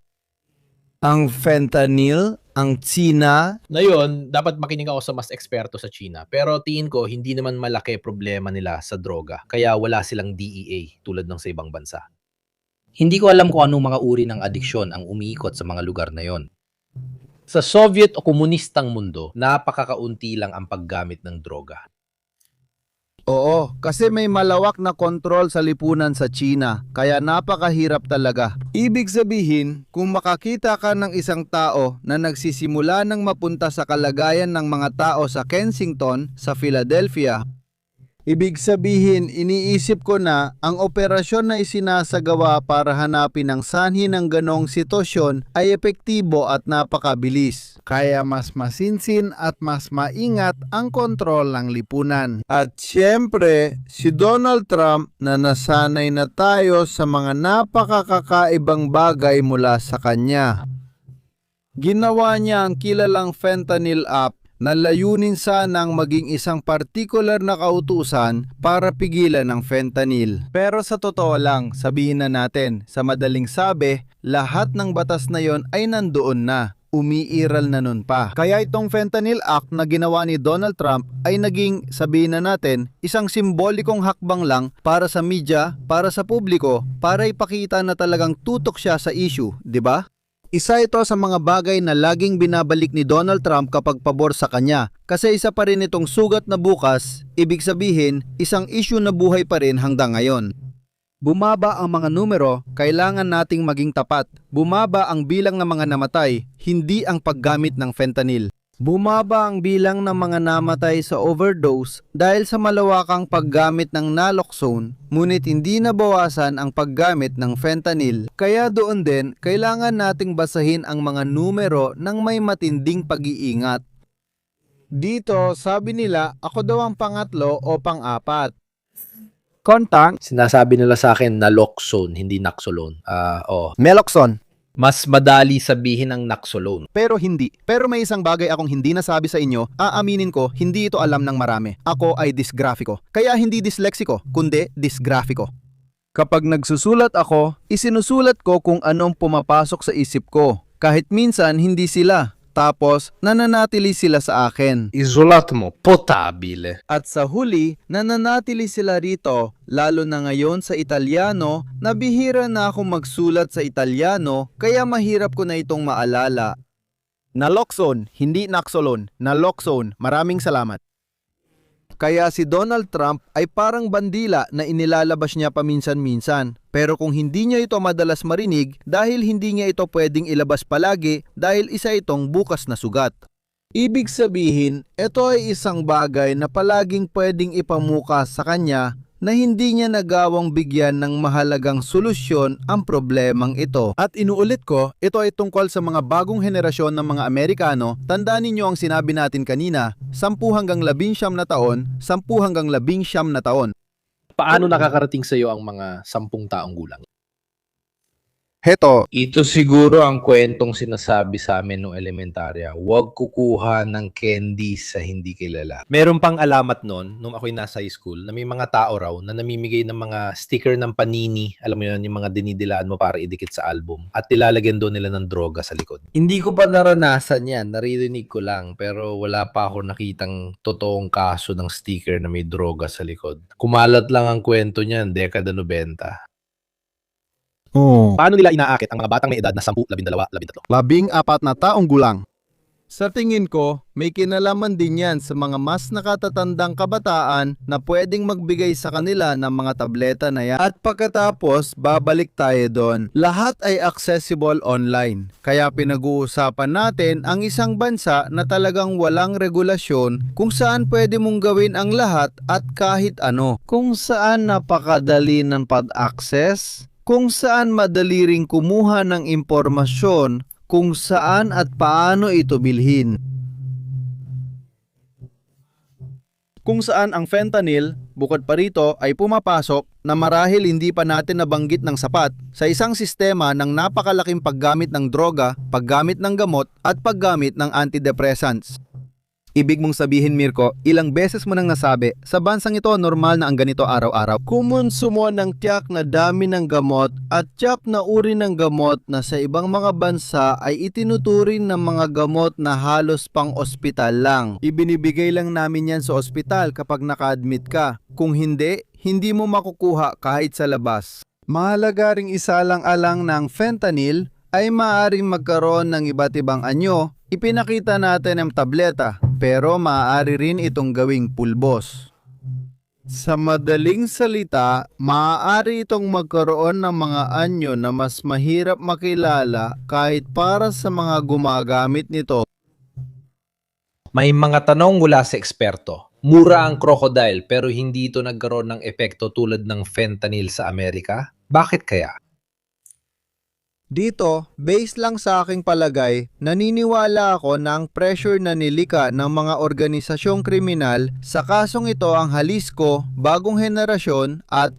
Ang fentanyl, ang China. Ngayon, dapat makinig ako sa mas eksperto sa China. Pero tingin ko, hindi naman malaki problema nila sa droga. Kaya wala silang DEA tulad ng sa ibang bansa. Hindi ko alam kung anong mga uri ng adiksyon ang umiikot sa mga lugar na yon. Sa Soviet o komunistang mundo, napakakaunti lang ang paggamit ng droga. Oo, kasi may malawak na kontrol sa lipunan sa China, kaya napakahirap talaga. Ibig sabihin, kung makakita ka ng isang tao na nagsisimula ng mapunta sa kalagayan ng mga tao sa Kensington, sa Philadelphia, ibig sabihin, iniisip ko na ang operasyon na isinasagawa para hanapin ang sanhi ng ganong sitwasyon ay epektibo at napakabilis. Kaya mas masinsin at mas maingat ang kontrol ng lipunan. At siyempre, si Donald Trump na nasanay na tayo sa mga napakakakaibang bagay mula sa kanya. Ginawa niya ang kilalang fentanyl app na layunin sanang maging isang partikular na kautusan para pigilan ang fentanyl. Pero sa totoo lang, sabihin na natin, sa madaling sabi, lahat ng batas na yon ay nandoon na. Umiiral na nun pa. Kaya itong Fentanyl Act na ginawa ni Donald Trump ay naging, sabihin na natin, isang simbolikong hakbang lang para sa media, para sa publiko, para ipakita na talagang tutok siya sa issue, di ba? Isa ito sa mga bagay na laging binabalik ni Donald Trump kapag pabor sa kanya. Kasi isa pa rin itong sugat na bukas, ibig sabihin, isang issue na buhay pa rin hanggang ngayon. Bumaba ang mga numero, kailangan nating maging tapat. Bumaba ang bilang ng mga namatay, hindi ang paggamit ng fentanyl. Bumaba ang bilang ng mga namatay sa overdose dahil sa malawakang paggamit ng naloxone, ngunit hindi nabawasan ang paggamit ng fentanyl. Kaya doon din, kailangan nating basahin ang mga numero ng may matinding pag-iingat. Dito, sabi nila, ako daw ang pangatlo o pang-apat. Kontang, Sinasabi nila sa akin naloxone, hindi naxolone. Meloxon. Mas madali sabihin ang naxolone. Pero hindi. Pero may isang bagay akong hindi nasabi sa inyo, aaminin ko, hindi ito alam ng marami. Ako ay dysgraphiko. Kaya hindi dyslexico, kundi dysgraphiko. Kapag nagsusulat ako, isinusulat ko kung anong pumapasok sa isip ko. Kahit minsan hindi sila. Pagkatapos, nananatili sila sa akin. Isolato mo, potabile. At sa huli, nananatili sila rito, lalo na ngayon sa Italyano, na bihira na akong magsulat sa Italyano, kaya mahirap ko na itong maalala. Naloxone, hindi Naxolone. Naloxone. Maraming salamat. Kaya si Donald Trump ay parang bandila na inilalabas niya paminsan-minsan. Pero kung hindi niya ito madalas marinig dahil hindi niya ito pwedeng ilabas palagi dahil isa itong bukas na sugat. Ibig sabihin, ito ay isang bagay na palaging pwedeng ipamukas sa kanya na hindi niya nagawang bigyan ng mahalagang solusyon ang problemang ito. At inuulit ko, ito ay tungkol sa mga bagong henerasyon ng mga Amerikano. Tandaan ninyo ang sinabi natin kanina, 10 hanggang 19 na taon, 10 hanggang 19 na taon. Paano nakakarating sa iyo ang mga 10 taong gulang? Heto, Ito siguro ang kwentong sinasabi sa amin nung elementarya. Huwag kukuha ng candy sa hindi kilala. Meron pang alamat nun, nung ako'y nasa high school, na may mga tao raw na namimigay ng mga sticker ng panini. Alam mo yun, yung mga dinidilaan mo para idikit sa album. At ilalagyan doon nila ng droga sa likod. Hindi ko pa naranasan yan. Naririnig ko lang. Pero wala pa ako nakitang totoong kaso ng sticker na may droga sa likod. Kumalat lang ang kwento niyan, dekada 90. Paano nila inaakit ang mga batang may edad na 10, 12, 13? 14 na taong gulang. Sa tingin ko, may kinalaman din yan sa mga mas nakatatandang kabataan na pwedeng magbigay sa kanila ng mga tableta na yan. At pagkatapos, babalik tayo doon. Lahat ay accessible online. Kaya pinag-uusapan natin ang isang bansa na talagang walang regulasyon kung saan pwede mong gawin ang lahat at kahit ano. Kung saan napakadali ng pag-access, kung saan madali ring kumuha ng impormasyon, kung saan at paano ito bilhin. Kung saan ang fentanyl, bukod pa rito ay pumapasok na marahil hindi pa natin nabanggit ng sapat sa isang sistema ng napakalaking paggamit ng droga, paggamit ng gamot at paggamit ng antidepressants. Ibig mong sabihin, Mirko, ilang beses mo nang nasabi, sa bansang ito normal na ang ganito araw-araw. Kumonsumo ng tiyak na dami ng gamot at tiyak na uri ng gamot na sa ibang mga bansa ay itinuturing ng mga gamot na halos pang ospital lang. Ibinibigay lang namin yan sa ospital kapag naka-admit ka. Kung hindi, hindi mo makukuha kahit sa labas. Mahalaga ring isalang-alang ng fentanyl ay maaaring magkaroon ng iba't ibang anyo. Ipinakita natin ang tableta, pero maaari rin itong gawing pulbos. Sa madaling salita, maaari itong magkaroon ng mga anyo na mas mahirap makilala kahit para sa mga gumagamit nito. May mga tanong mula sa eksperto. Mura ang crocodile pero hindi ito nagkaroon ng epekto tulad ng fentanyl sa Amerika? Bakit kaya? Dito, based lang sa aking palagay, naniniwala ako na ang pressure na nilika ng mga organisasyong kriminal sa kasong ito ang Jalisco, Bagong Henerasyon at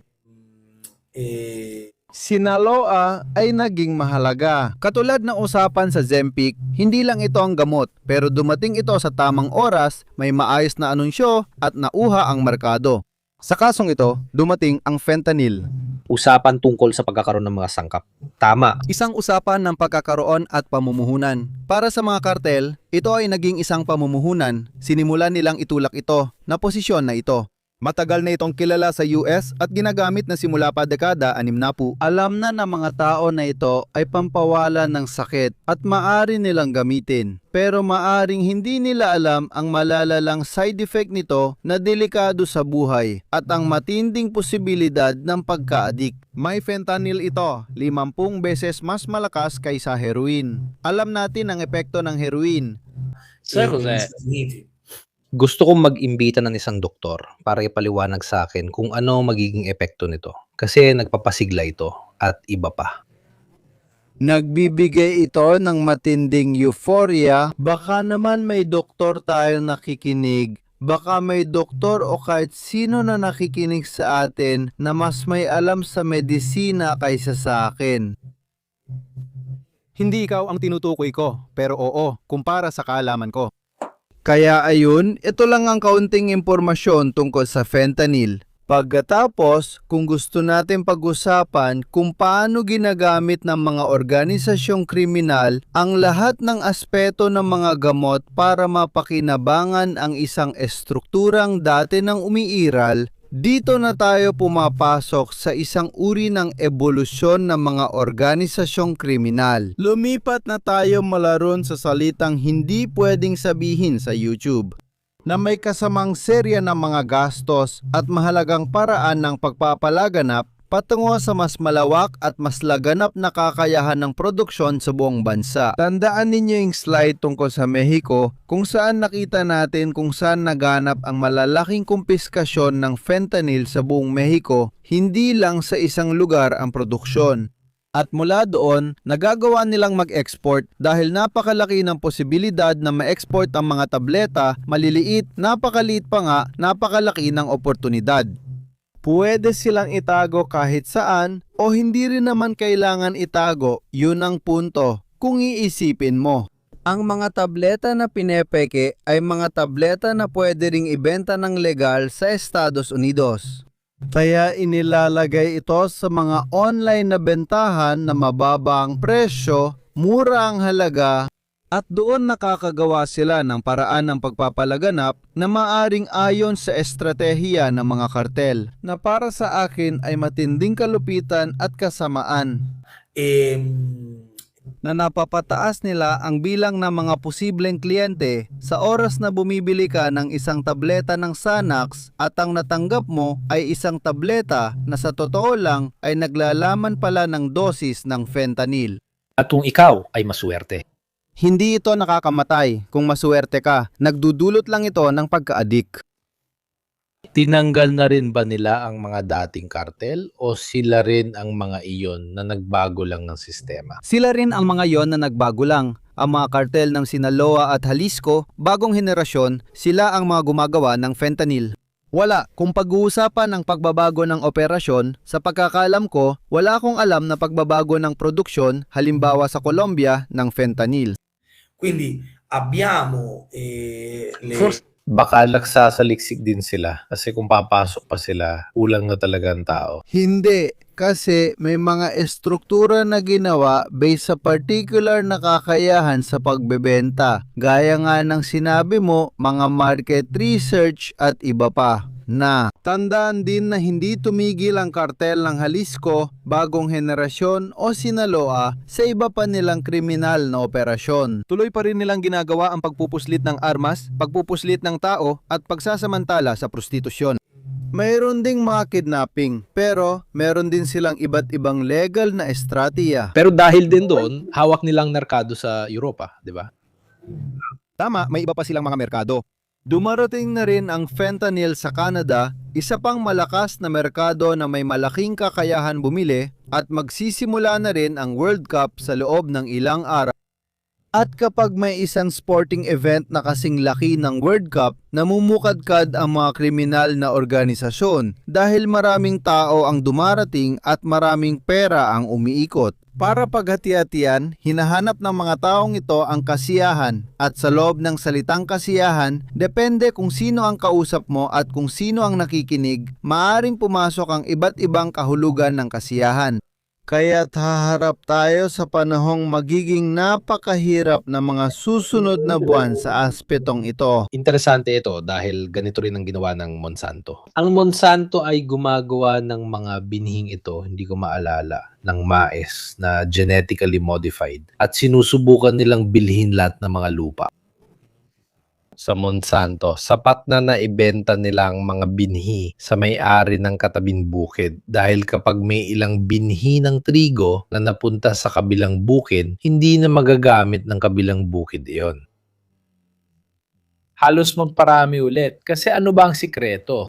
Sinaloa ay naging mahalaga. Katulad ng usapan sa Zempic, hindi lang ito ang gamot, pero dumating ito sa tamang oras, may maayos na anunsyo at nauha ang merkado. Sa kasong ito, dumating ang fentanyl. Usapan tungkol sa pagkakaroon ng mga sangkap. Tama. Isang usapan ng pagkakaroon at pamumuhunan. Para sa mga kartel, ito ay naging isang pamumuhunan. Sinimulan nilang itulak ito na posisyon na ito. Matagal na itong kilala sa US at ginagamit na simula pa dekada 60. Alam na ng mga tao na ito ay pampawalan ng sakit at maaari nilang gamitin. Pero maaring hindi nila alam ang malalalang side effect nito na delikado sa buhay at ang matinding posibilidad ng pagka-addict. May fentanyl ito, 50 beses mas malakas kaysa heroin. Alam natin ang epekto ng heroin. Sir Jose, gusto kong mag-imbita ng isang doktor para ipaliwanag sa akin kung ano magiging epekto nito. Kasi nagpapasigla ito at iba pa. Nagbibigay ito ng matinding euphoria. Baka naman may doktor tayo nakikinig. Baka may doktor o kahit sino na nakikinig sa atin na mas may alam sa medisina kaysa sa akin. Hindi ikaw ang tinutukoy ko, pero oo, kumpara sa kaalaman ko. Kaya ayun, ito lang ang kaunting impormasyon tungkol sa fentanyl. Pagkatapos, kung gusto natin pag-usapan kung paano ginagamit ng mga organisasyong kriminal ang lahat ng aspeto ng mga gamot para mapakinabangan ang isang estrukturang dati nang umiiral, dito na tayo pumapasok sa isang uri ng ebolusyon ng mga organisasyong kriminal. Lumipat na tayo malaron sa salitang hindi pwedeng sabihin sa YouTube, na may kasamang serya ng mga gastos at mahalagang paraan ng pagpapalaganap patungo sa mas malawak at mas laganap na kakayahan ng produksyon sa buong bansa. Tandaan ninyo yung slide tungkol sa Mexico kung saan nakita natin kung saan naganap ang malalaking kumpiskasyon ng fentanyl sa buong Mexico, hindi lang sa isang lugar ang produksyon. At mula doon, nagagawa nilang mag-export dahil napakalaki ng posibilidad na ma-export ang mga tableta, maliliit, napakaliit pa nga, napakalaki ng oportunidad. Pwede silang itago kahit saan o hindi rin naman kailangan itago, yun ang punto, kung iisipin mo. Ang mga tableta na pinepeke ay mga tableta na pwede ring ibenta ng legal sa Estados Unidos. Kaya inilalagay ito sa mga online na bentahan na mababa ang presyo, mura ang halaga, at doon nakakagawa sila ng paraan ng pagpapalaganap na maaring ayon sa estratehiya ng mga kartel, na para sa akin ay matinding kalupitan at kasamaan, na napapataas nila ang bilang ng mga posibleng kliyente sa oras na bumibili ka ng isang tableta ng Xanax at ang natanggap mo ay isang tableta na sa totoo lang ay naglalaman pala ng dosis ng fentanyl. At kung ikaw ay maswerte. Hindi ito nakakamatay kung maswerte ka, nagdudulot lang ito ng pagka-addict. Tinanggal na rin ba nila ang mga dating kartel o sila rin ang mga iyon na nagbago lang ng sistema? Sila rin ang mga yon na nagbago lang. Ang mga kartel ng Sinaloa at Jalisco, bagong henerasyon, sila ang mga gumagawa ng fentanyl. Wala, kung pag-uusapan ng pagbabago ng operasyon, sa pagkakalam ko, wala akong alam na pagbabago ng produksyon, halimbawa sa Colombia, ng fentanyl. Quindi abbiamo Baka nagsasaliksik din sila kasi kung papasok pa sila, kulang na talaga ang tao. Hindi, kasi may mga estruktura na ginawa based sa particular na kakayahan sa pagbebenta. Gaya nga ng sinabi mo, mga market research at iba pa. Na tandaan din na hindi tumigil ang kartel ng Jalisco, bagong henerasyon o Sinaloa sa iba pa nilang kriminal na operasyon. Tuloy pa rin nilang ginagawa ang pagpupuslit ng armas, pagpupuslit ng tao at pagsasamantala sa prostitusyon. Mayroon ding mga kidnapping, pero meron din silang iba't ibang legal na estratiya. Pero dahil din doon, hawak nilang merkado sa Europa, di ba? Tama, may iba pa silang mga merkado. Dumarating na rin ang fentanyl sa Canada, isa pang malakas na merkado na may malaking kakayahan bumili, at magsisimula na rin ang World Cup sa loob ng ilang araw. At kapag may isang sporting event na kasing laki ng World Cup, namumukadkad ang mga kriminal na organisasyon dahil maraming tao ang dumarating at maraming pera ang umiikot. Para paghati-hatian, hinahanap ng mga taong ito ang kasiyahan, at sa loob ng salitang kasiyahan, depende kung sino ang kausap mo at kung sino ang nakikinig, maaring pumasok ang iba't ibang kahulugan ng kasiyahan. Kaya't haharap tayo sa panahong magiging napakahirap na mga susunod na buwan sa aspetong ito. Interesante ito dahil ganito rin ang ginawa ng Monsanto. Ang Monsanto ay gumagawa ng mga binhing ito, hindi ko maalala, ng mais na genetically modified. At sinusubukan nilang bilhin lahat ng mga lupa sa Monsanto. Sapat na naibenta nilang mga binhi sa may-ari ng katabing bukid. Dahil kapag may ilang binhi ng trigo na napunta sa kabilang bukid, hindi na magagamit ng kabilang bukid iyon. Halos magparami ulit. Kasi ano ba ang sikreto?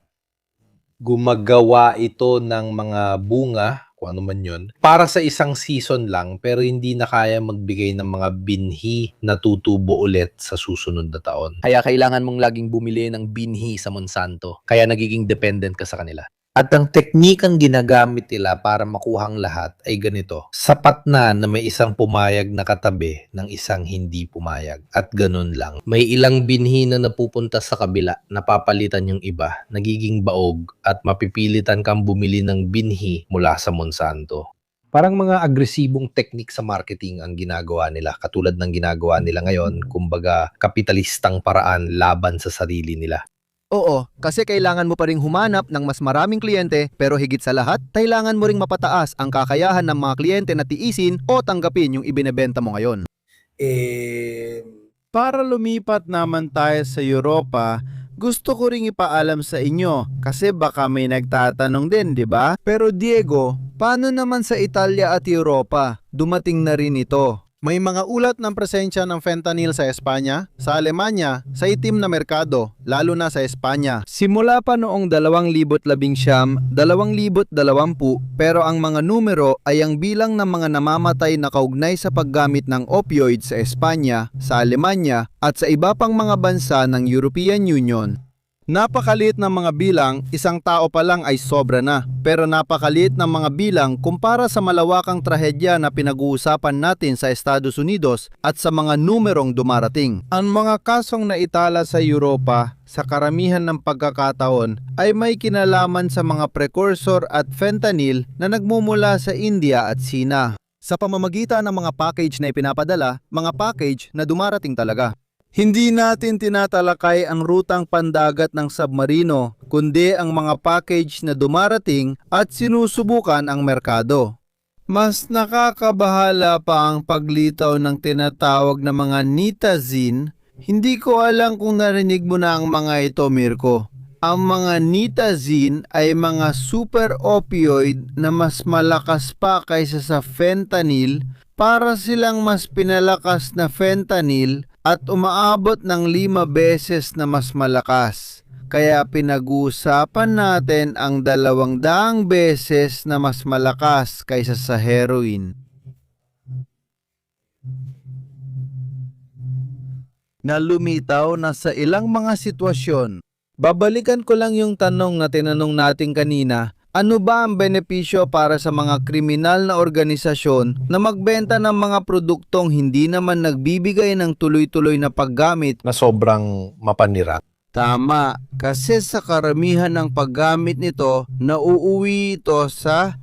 Gumagawa ito ng mga bunga, kung ano man yun, para sa isang season lang pero hindi na kaya magbigay ng mga binhi na tutubo ulit sa susunod na taon. Kaya kailangan mong laging bumili ng binhi sa Monsanto. Kaya nagiging dependent ka sa kanila. At ang teknikang ginagamit nila para makuhang lahat ay ganito. Sapat na may isang pumayag na katabi ng isang hindi pumayag. At ganun lang. May ilang binhi na napupunta sa kabila, napapalitan yung iba, nagiging baog, at mapipilitan kang bumili ng binhi mula sa Monsanto. Parang mga agresibong teknik sa marketing ang ginagawa nila. Katulad ng ginagawa nila ngayon, kumbaga kapitalistang paraan laban sa sarili nila. Oo, kasi kailangan mo pa ring humanap ng mas maraming kliyente pero higit sa lahat, kailangan mo ring mapataas ang kakayahan ng mga kliyente na tiisin o tanggapin yung ibinebenta mo ngayon. Eh, Para lumipat naman tayo sa Europa, gusto ko ring ipaalam sa inyo kasi baka may nagtatanong din, di ba? Pero Diego, paano naman sa Italia at Europa? Dumating na rin ito. May mga ulat ng presensya ng fentanyl sa Espanya, sa Alemanya, sa itim na merkado, lalo na sa Espanya. Simula pa noong 2011, 2020, pero ang mga numero ay ang bilang ng mga namamatay na kaugnay sa paggamit ng opioid sa Espanya, sa Alemanya, at sa iba pang mga bansa ng European Union. Napakaliit ng mga bilang, isang tao pa lang ay sobra na. Pero napakaliit ng mga bilang kumpara sa malawakang trahedya na pinag-uusapan natin sa Estados Unidos at sa mga numerong dumarating. Ang mga kasong naitala sa Europa, sa karamihan ng pagkakataon, ay may kinalaman sa mga precursor at fentanyl na nagmumula sa India at Sina. Sa pamamagitan ng mga package na ipinapadala, mga package na dumarating talaga. Hindi natin tinatalakay ang rutang pandagat ng submarino, kundi ang mga package na dumarating at sinusubukan ang merkado. Mas nakakabahala pa ang paglitaw ng tinatawag na mga nitazine. Hindi ko alam kung narinig mo na ang mga ito, Mirko. Ang mga nitazine ay mga super opioid na mas malakas pa kaysa sa fentanyl, para silang mas pinalakas na fentanyl at umaabot ng 5 beses na mas malakas. Kaya pinag-uusapan natin ang 200 beses na mas malakas kaysa sa heroin. Na lumitaw na sa ilang mga sitwasyon. Babalikan ko lang yung tanong na tinanong natin kanina. Ano ba ang benepisyo para sa mga kriminal na organisasyon na magbenta ng mga produktong hindi naman nagbibigay ng tuloy-tuloy na paggamit Na sobrang mapanira. Tama, kasi sa karamihan ng paggamit nito, nauuwi ito sa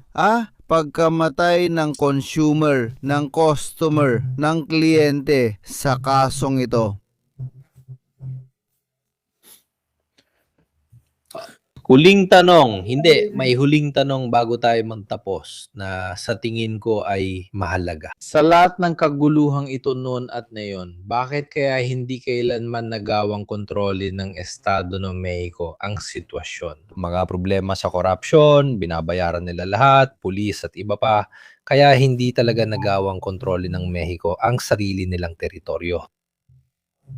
pagkamatay ng consumer, ng customer, ng kliyente sa kasong ito. Huling tanong, hindi, may huling tanong bago tayo magtapos na sa tingin ko ay mahalaga. Sa lahat ng kaguluhang ito noon at ngayon, bakit kaya hindi kailanman nagawang kontrolin ng Estado ng Mexico ang sitwasyon? Mga problema sa korupsyon, binabayaran nila lahat, pulis at iba pa, kaya hindi talaga nagawang kontrolin ng Mexico ang sarili nilang teritoryo.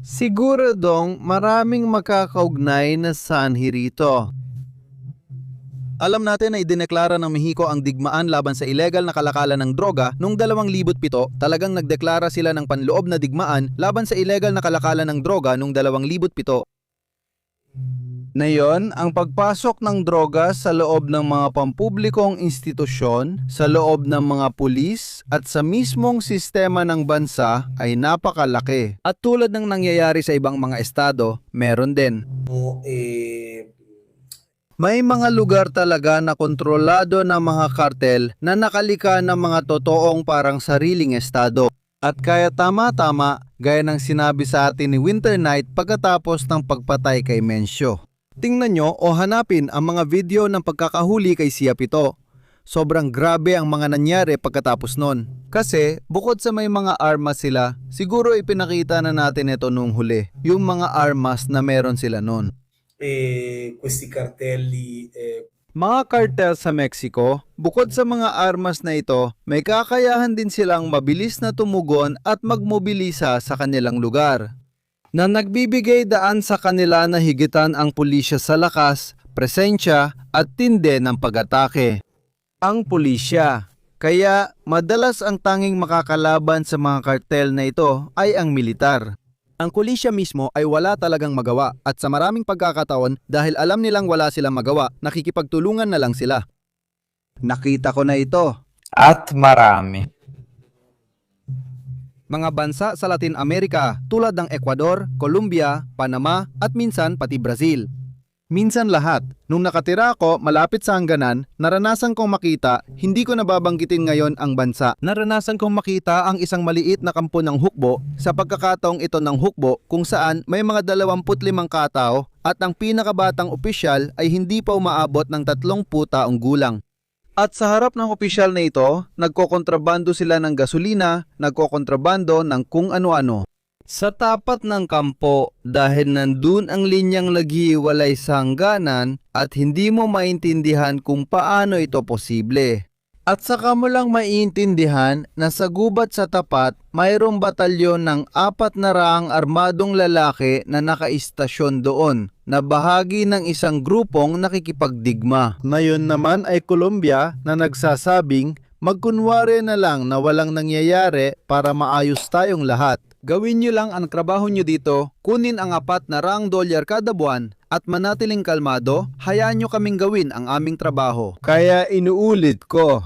Siguro dong maraming makakaugnay na sanhi rito. Alam natin na idineklara ng Mexico ang digmaan laban sa illegal na kalakalan ng droga noong 2007. Talagang nagdeklara sila ng panloob na digmaan laban sa illegal na kalakalan ng droga noong 2007. Ngayon, ang pagpasok ng droga sa loob ng mga pampublikong institusyon, sa loob ng mga pulis, at sa mismong sistema ng bansa ay napakalaki. At tulad ng nangyayari sa ibang mga estado, meron din. May mga lugar talaga na kontrolado ng mga kartel na nakalika ng mga totoong parang sariling estado. At kaya tama-tama, gaya ng sinabi sa atin ni Winter Knight pagkatapos ng pagpatay kay Mencio. Tingnan nyo o hanapin ang mga video ng pagkakahuli kay Sia Pito. Sobrang grabe ang mga nangyari pagkatapos nun. Kasi bukod sa may mga armas sila, siguro ipinakita na natin ito nung huli. Yung mga armas na meron sila nun. Questi cartelli Mga kartel sa Mexico, bukod sa mga armas na ito, may kakayahan din silang mabilis na tumugon at magmobilisa sa kanilang lugar, na nagbibigay daan sa kanila na higitan ang pulisya sa lakas, presensya at tinde ng pag-atake. Ang pulisya. Kaya madalas ang tanging makakalaban sa mga kartel na ito ay ang militar. Ang pulisya mismo ay wala talagang magawa at sa maraming pagkakataon dahil alam nilang wala silang magawa, nakikipagtulungan na lang sila. Nakita ko na ito. At marami. Mga bansa sa Latin America tulad ng Ecuador, Colombia, Panama at minsan pati Brazil. Minsan lahat. Nung nakatira ako malapit sa hangganan, naranasan kong makita, hindi ko nababanggitin ngayon ang bansa. Naranasan kong makita ang isang maliit na kampo ng hukbo sa pagkakataong ito ng hukbo kung saan may mga 25 katao at ang pinakabatang opisyal ay hindi pa umaabot ng 30 taong gulang. At sa harap ng opisyal na ito, nagkokontrabando sila ng gasolina, nagkokontrabando ng kung ano-ano. Sa tapat ng kampo, dahil nandun ang linyang naghihiwalay sa hangganan at hindi mo maintindihan kung paano ito posible. At saka mo lang maiintindihan na sa gubat sa tapat, mayroong batalyon ng 400 armadong lalaki na nakaistasyon doon, na bahagi ng isang grupong nakikipagdigma. Ngayon naman ay Colombia na nagsasabing magkunwari na lang na walang nangyayari para maayos tayong lahat. Gawin nyo lang ang trabaho nyo dito, kunin ang $400 kada buwan at manatiling kalmado, hayaan nyo kaming gawin ang aming trabaho. Kaya inuulit ko.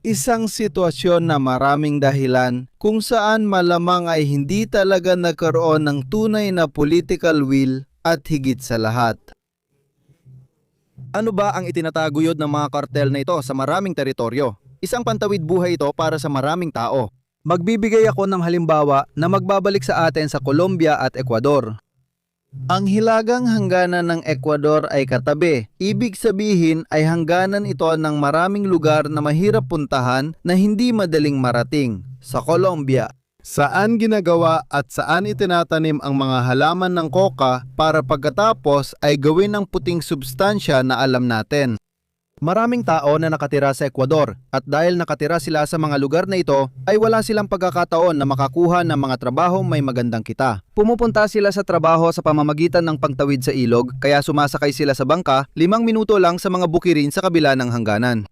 Isang sitwasyon na maraming dahilan kung saan malamang ay hindi talaga nagkaroon ng tunay na political will at higit sa lahat. Ano ba ang itinataguyod ng mga kartel na ito sa maraming teritoryo? Isang pantawid buhay ito para sa maraming tao. Magbibigay ako ng halimbawa na magbabalik sa atin sa Colombia at Ecuador. Ang hilagang hangganan ng Ecuador ay katabi. Ibig sabihin ay hangganan ito ng maraming lugar na mahirap puntahan na hindi madaling marating. Sa Colombia, Saan ginagawa at saan itinatanim ang mga halaman ng coca para pagkatapos ay gawin ng puting substansya na alam natin. maraming tao na nakatira sa Ecuador at dahil nakatira sila sa mga lugar na ito ay wala silang pagkakataon na makakuha ng mga trabaho may magandang kita. Pumupunta sila sa trabaho sa pamamagitan ng pagtawid sa ilog kaya sumasakay sila sa bangka 5 minuto lang sa mga bukirin sa kabila ng hangganan.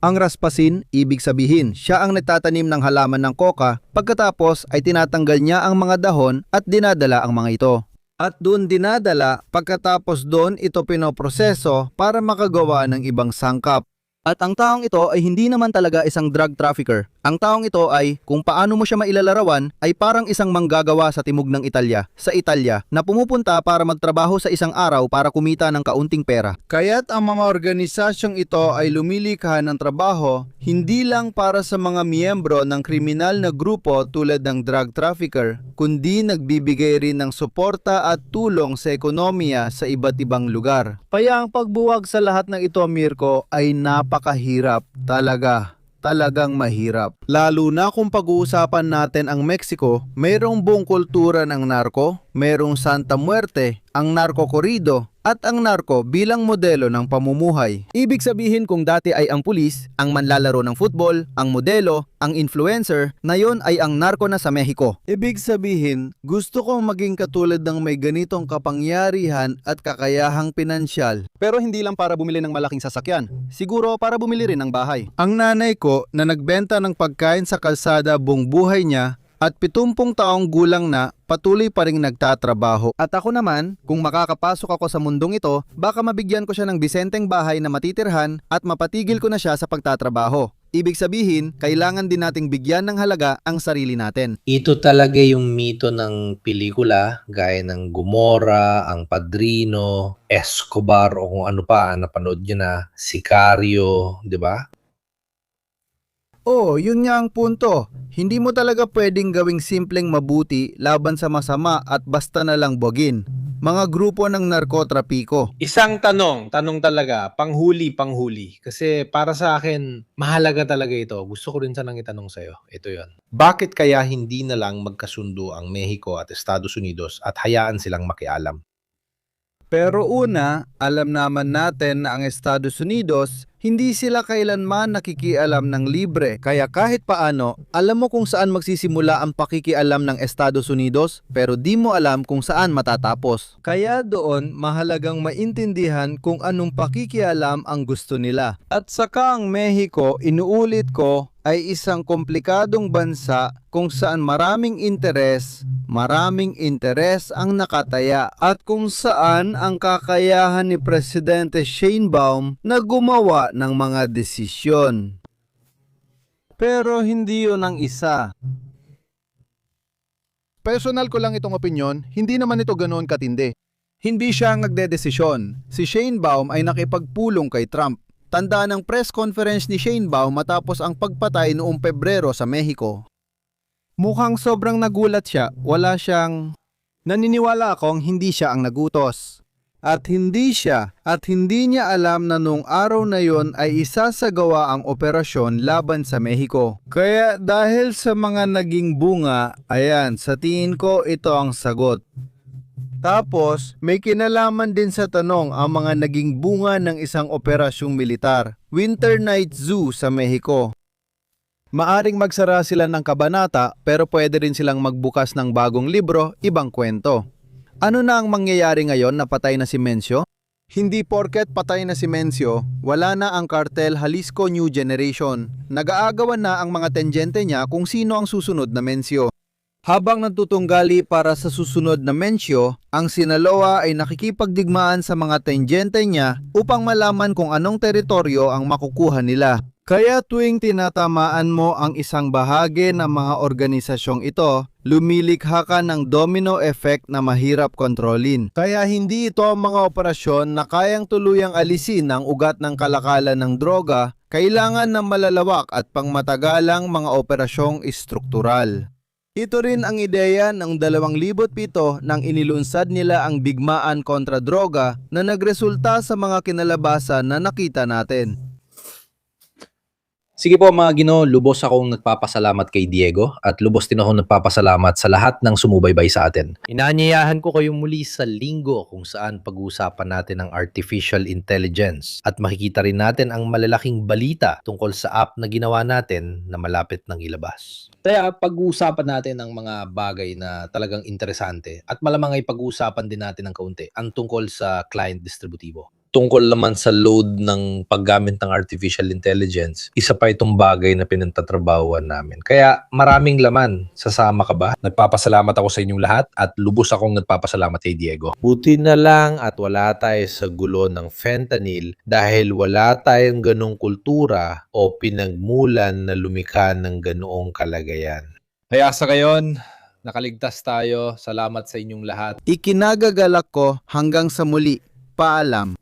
Ang raspasin, ibig sabihin, siya ang nagtatanim ng halaman ng coca pagkatapos ay tinatanggal niya ang mga dahon at dinadala ang mga ito. At doon dinadala, pagkatapos doon ito pinoproseso para makagawa ng ibang sangkap. At ang taong ito ay hindi naman talaga isang drug trafficker. Ang taong ito ay, kung paano mo siya mailalarawan, ay parang isang manggagawa sa timog ng Italya, sa Italia, na pumupunta para magtrabaho sa isang araw para kumita ng kaunting pera. Kaya't ang mga organisasyong ito ay lumilikha ng trabaho hindi lang para sa mga miyembro ng kriminal na grupo tulad ng drug trafficker, kundi nagbibigay rin ng suporta at tulong sa ekonomiya sa iba't ibang lugar. Kaya ang pagbuwag sa lahat ng ito, Mirko, ay napakahirap talaga. Talagang mahirap. Lalo na kung pag-uusapan natin ang Mexico, mayroong buong kultura ng narko, mayroong Santa Muerte, ang narco corrido, at ang narko bilang modelo ng pamumuhay. Ibig sabihin kung dati ay ang pulis, ang manlalaro ng football, ang modelo, ang influencer, na yon ay ang narko na sa Mexico. Ibig sabihin, gusto kong maging katulad ng may ganitong kapangyarihan at kakayahang pinansyal. Pero hindi lang para bumili ng malaking sasakyan, siguro para bumili rin ng bahay. Ang nanay ko na nagbenta ng pagkain sa kalsada buong buhay niya at 70 taong gulang na patuloy pa ring nagtatrabaho. At ako naman, kung makakapasok ako sa mundong ito, baka mabigyan ko siya ng disenteng bahay na matitirhan at mapatigil ko na siya sa pagtatrabaho. Ibig sabihin, kailangan din nating bigyan ng halaga ang sarili natin. Ito talaga yung mito ng pelikula, gaya ng Gomorra, Ang Padrino, Escobar, o kung ano pa, napanood nyo na, Sicario, di ba? Oh, yun nga ang punto. Hindi mo talaga pwedeng gawing simpleng mabuti laban sa masama at basta na lang buwagin. Mga grupo ng narkotrapiko. Isang tanong talaga, panghuli. Kasi para sa akin, mahalaga talaga ito. Gusto ko rin sanang itanong sa'yo. Ito yon. Bakit kaya hindi na lang magkasundo ang Mexico at Estados Unidos at hayaan silang makialam? Pero una, alam naman natin na ang Estados Unidos, hindi sila kailanman nakikialam ng libre. Kaya kahit paano, alam mo kung saan magsisimula ang pakikialam ng Estados Unidos, pero di mo alam kung saan matatapos. Kaya doon, mahalagang maintindihan kung anong pakikialam ang gusto nila. At saka ang Mexico, inuulit ko, ay isang komplikadong bansa kung saan maraming interes ang nakataya at kung saan ang kakayahan ni Presidente Sheinbaum na gumawa ng mga desisyon. Pero hindi yun ang isa. Personal ko lang itong opinyon, hindi naman ito ganoon katindi. Hindi siya ang nagdedesisyon. Si Sheinbaum ay nakipagpulong kay Trump. Tanda ng press conference ni Sheinbaum matapos ang pagpatay noong Pebrero sa Mexico. Mukhang sobrang nagulat siya, naniniwala akong hindi siya ang nagutos. At hindi niya alam na nung araw na yon ay isasagawa ang operasyon laban sa Mexico. Kaya dahil sa mga naging bunga, ayan, sa tingin ko ito ang sagot. Tapos, may kinalaman din sa tanong ang mga naging bunga ng isang operasyong militar, Winter Night Zoo sa Mexico. Maaring magsara sila ng kabanata pero pwede rin silang magbukas ng bagong libro, ibang kwento. Ano na ang mangyayari ngayon na patay na si Mencio? Hindi porket patay na si Mencio, wala na ang kartel Jalisco New Generation. Nag-aagawan na ang mga tenjente niya kung sino ang susunod na Mencio. Habang nagtutunggali para sa susunod na Mencio, ang Sinaloa ay nakikipagdigmaan sa mga tenjente niya upang malaman kung anong teritoryo ang makukuha nila. Kaya tuwing tinatamaan mo ang isang bahagi ng mga organisasyong ito, lumilikha ka ng domino effect na mahirap kontrolin. Kaya hindi ito ang mga operasyon na kayang tuluyang alisin ang ugat ng kalakalan ng droga, kailangan ng malalawak at pangmatagalang mga operasyong istruktural. Ito rin ang ideya ng 2007 nang inilunsad nila ang Bigmaan kontra Droga na nagresulta sa mga kinalabasan na nakita natin. Sige po mga Ginoo, lubos akong nagpapasalamat kay Diego at lubos din akong nagpapasalamat sa lahat ng sumubaybay sa atin. Inaanyayahan ko kayong muli sa linggo kung saan pag-uusapan natin ang artificial intelligence at makikita rin natin ang malalaking balita tungkol sa app na ginawa natin na malapit ng ilabas. Kaya pag-uusapan natin ang mga bagay na talagang interesante at malamang ay pag-uusapan din natin ng kaunti ang tungkol sa client distributibo. Tungkol naman sa load ng paggamit ng artificial intelligence, isa pa itong bagay na pinagtatrabahuan namin. Kaya maraming laman. Sasama ka ba? Nagpapasalamat ako sa inyong lahat at lubos akong nagpapasalamat kay Diego. Buti na lang at wala tayo sa gulo ng fentanyl dahil wala tayong ganong kultura o pinagmulan na lumikha ng ganoong kalagayan. Kaya sa ngayon, nakaligtas tayo. Salamat sa inyong lahat. Ikinagagalak ko hanggang sa muli. Paalam.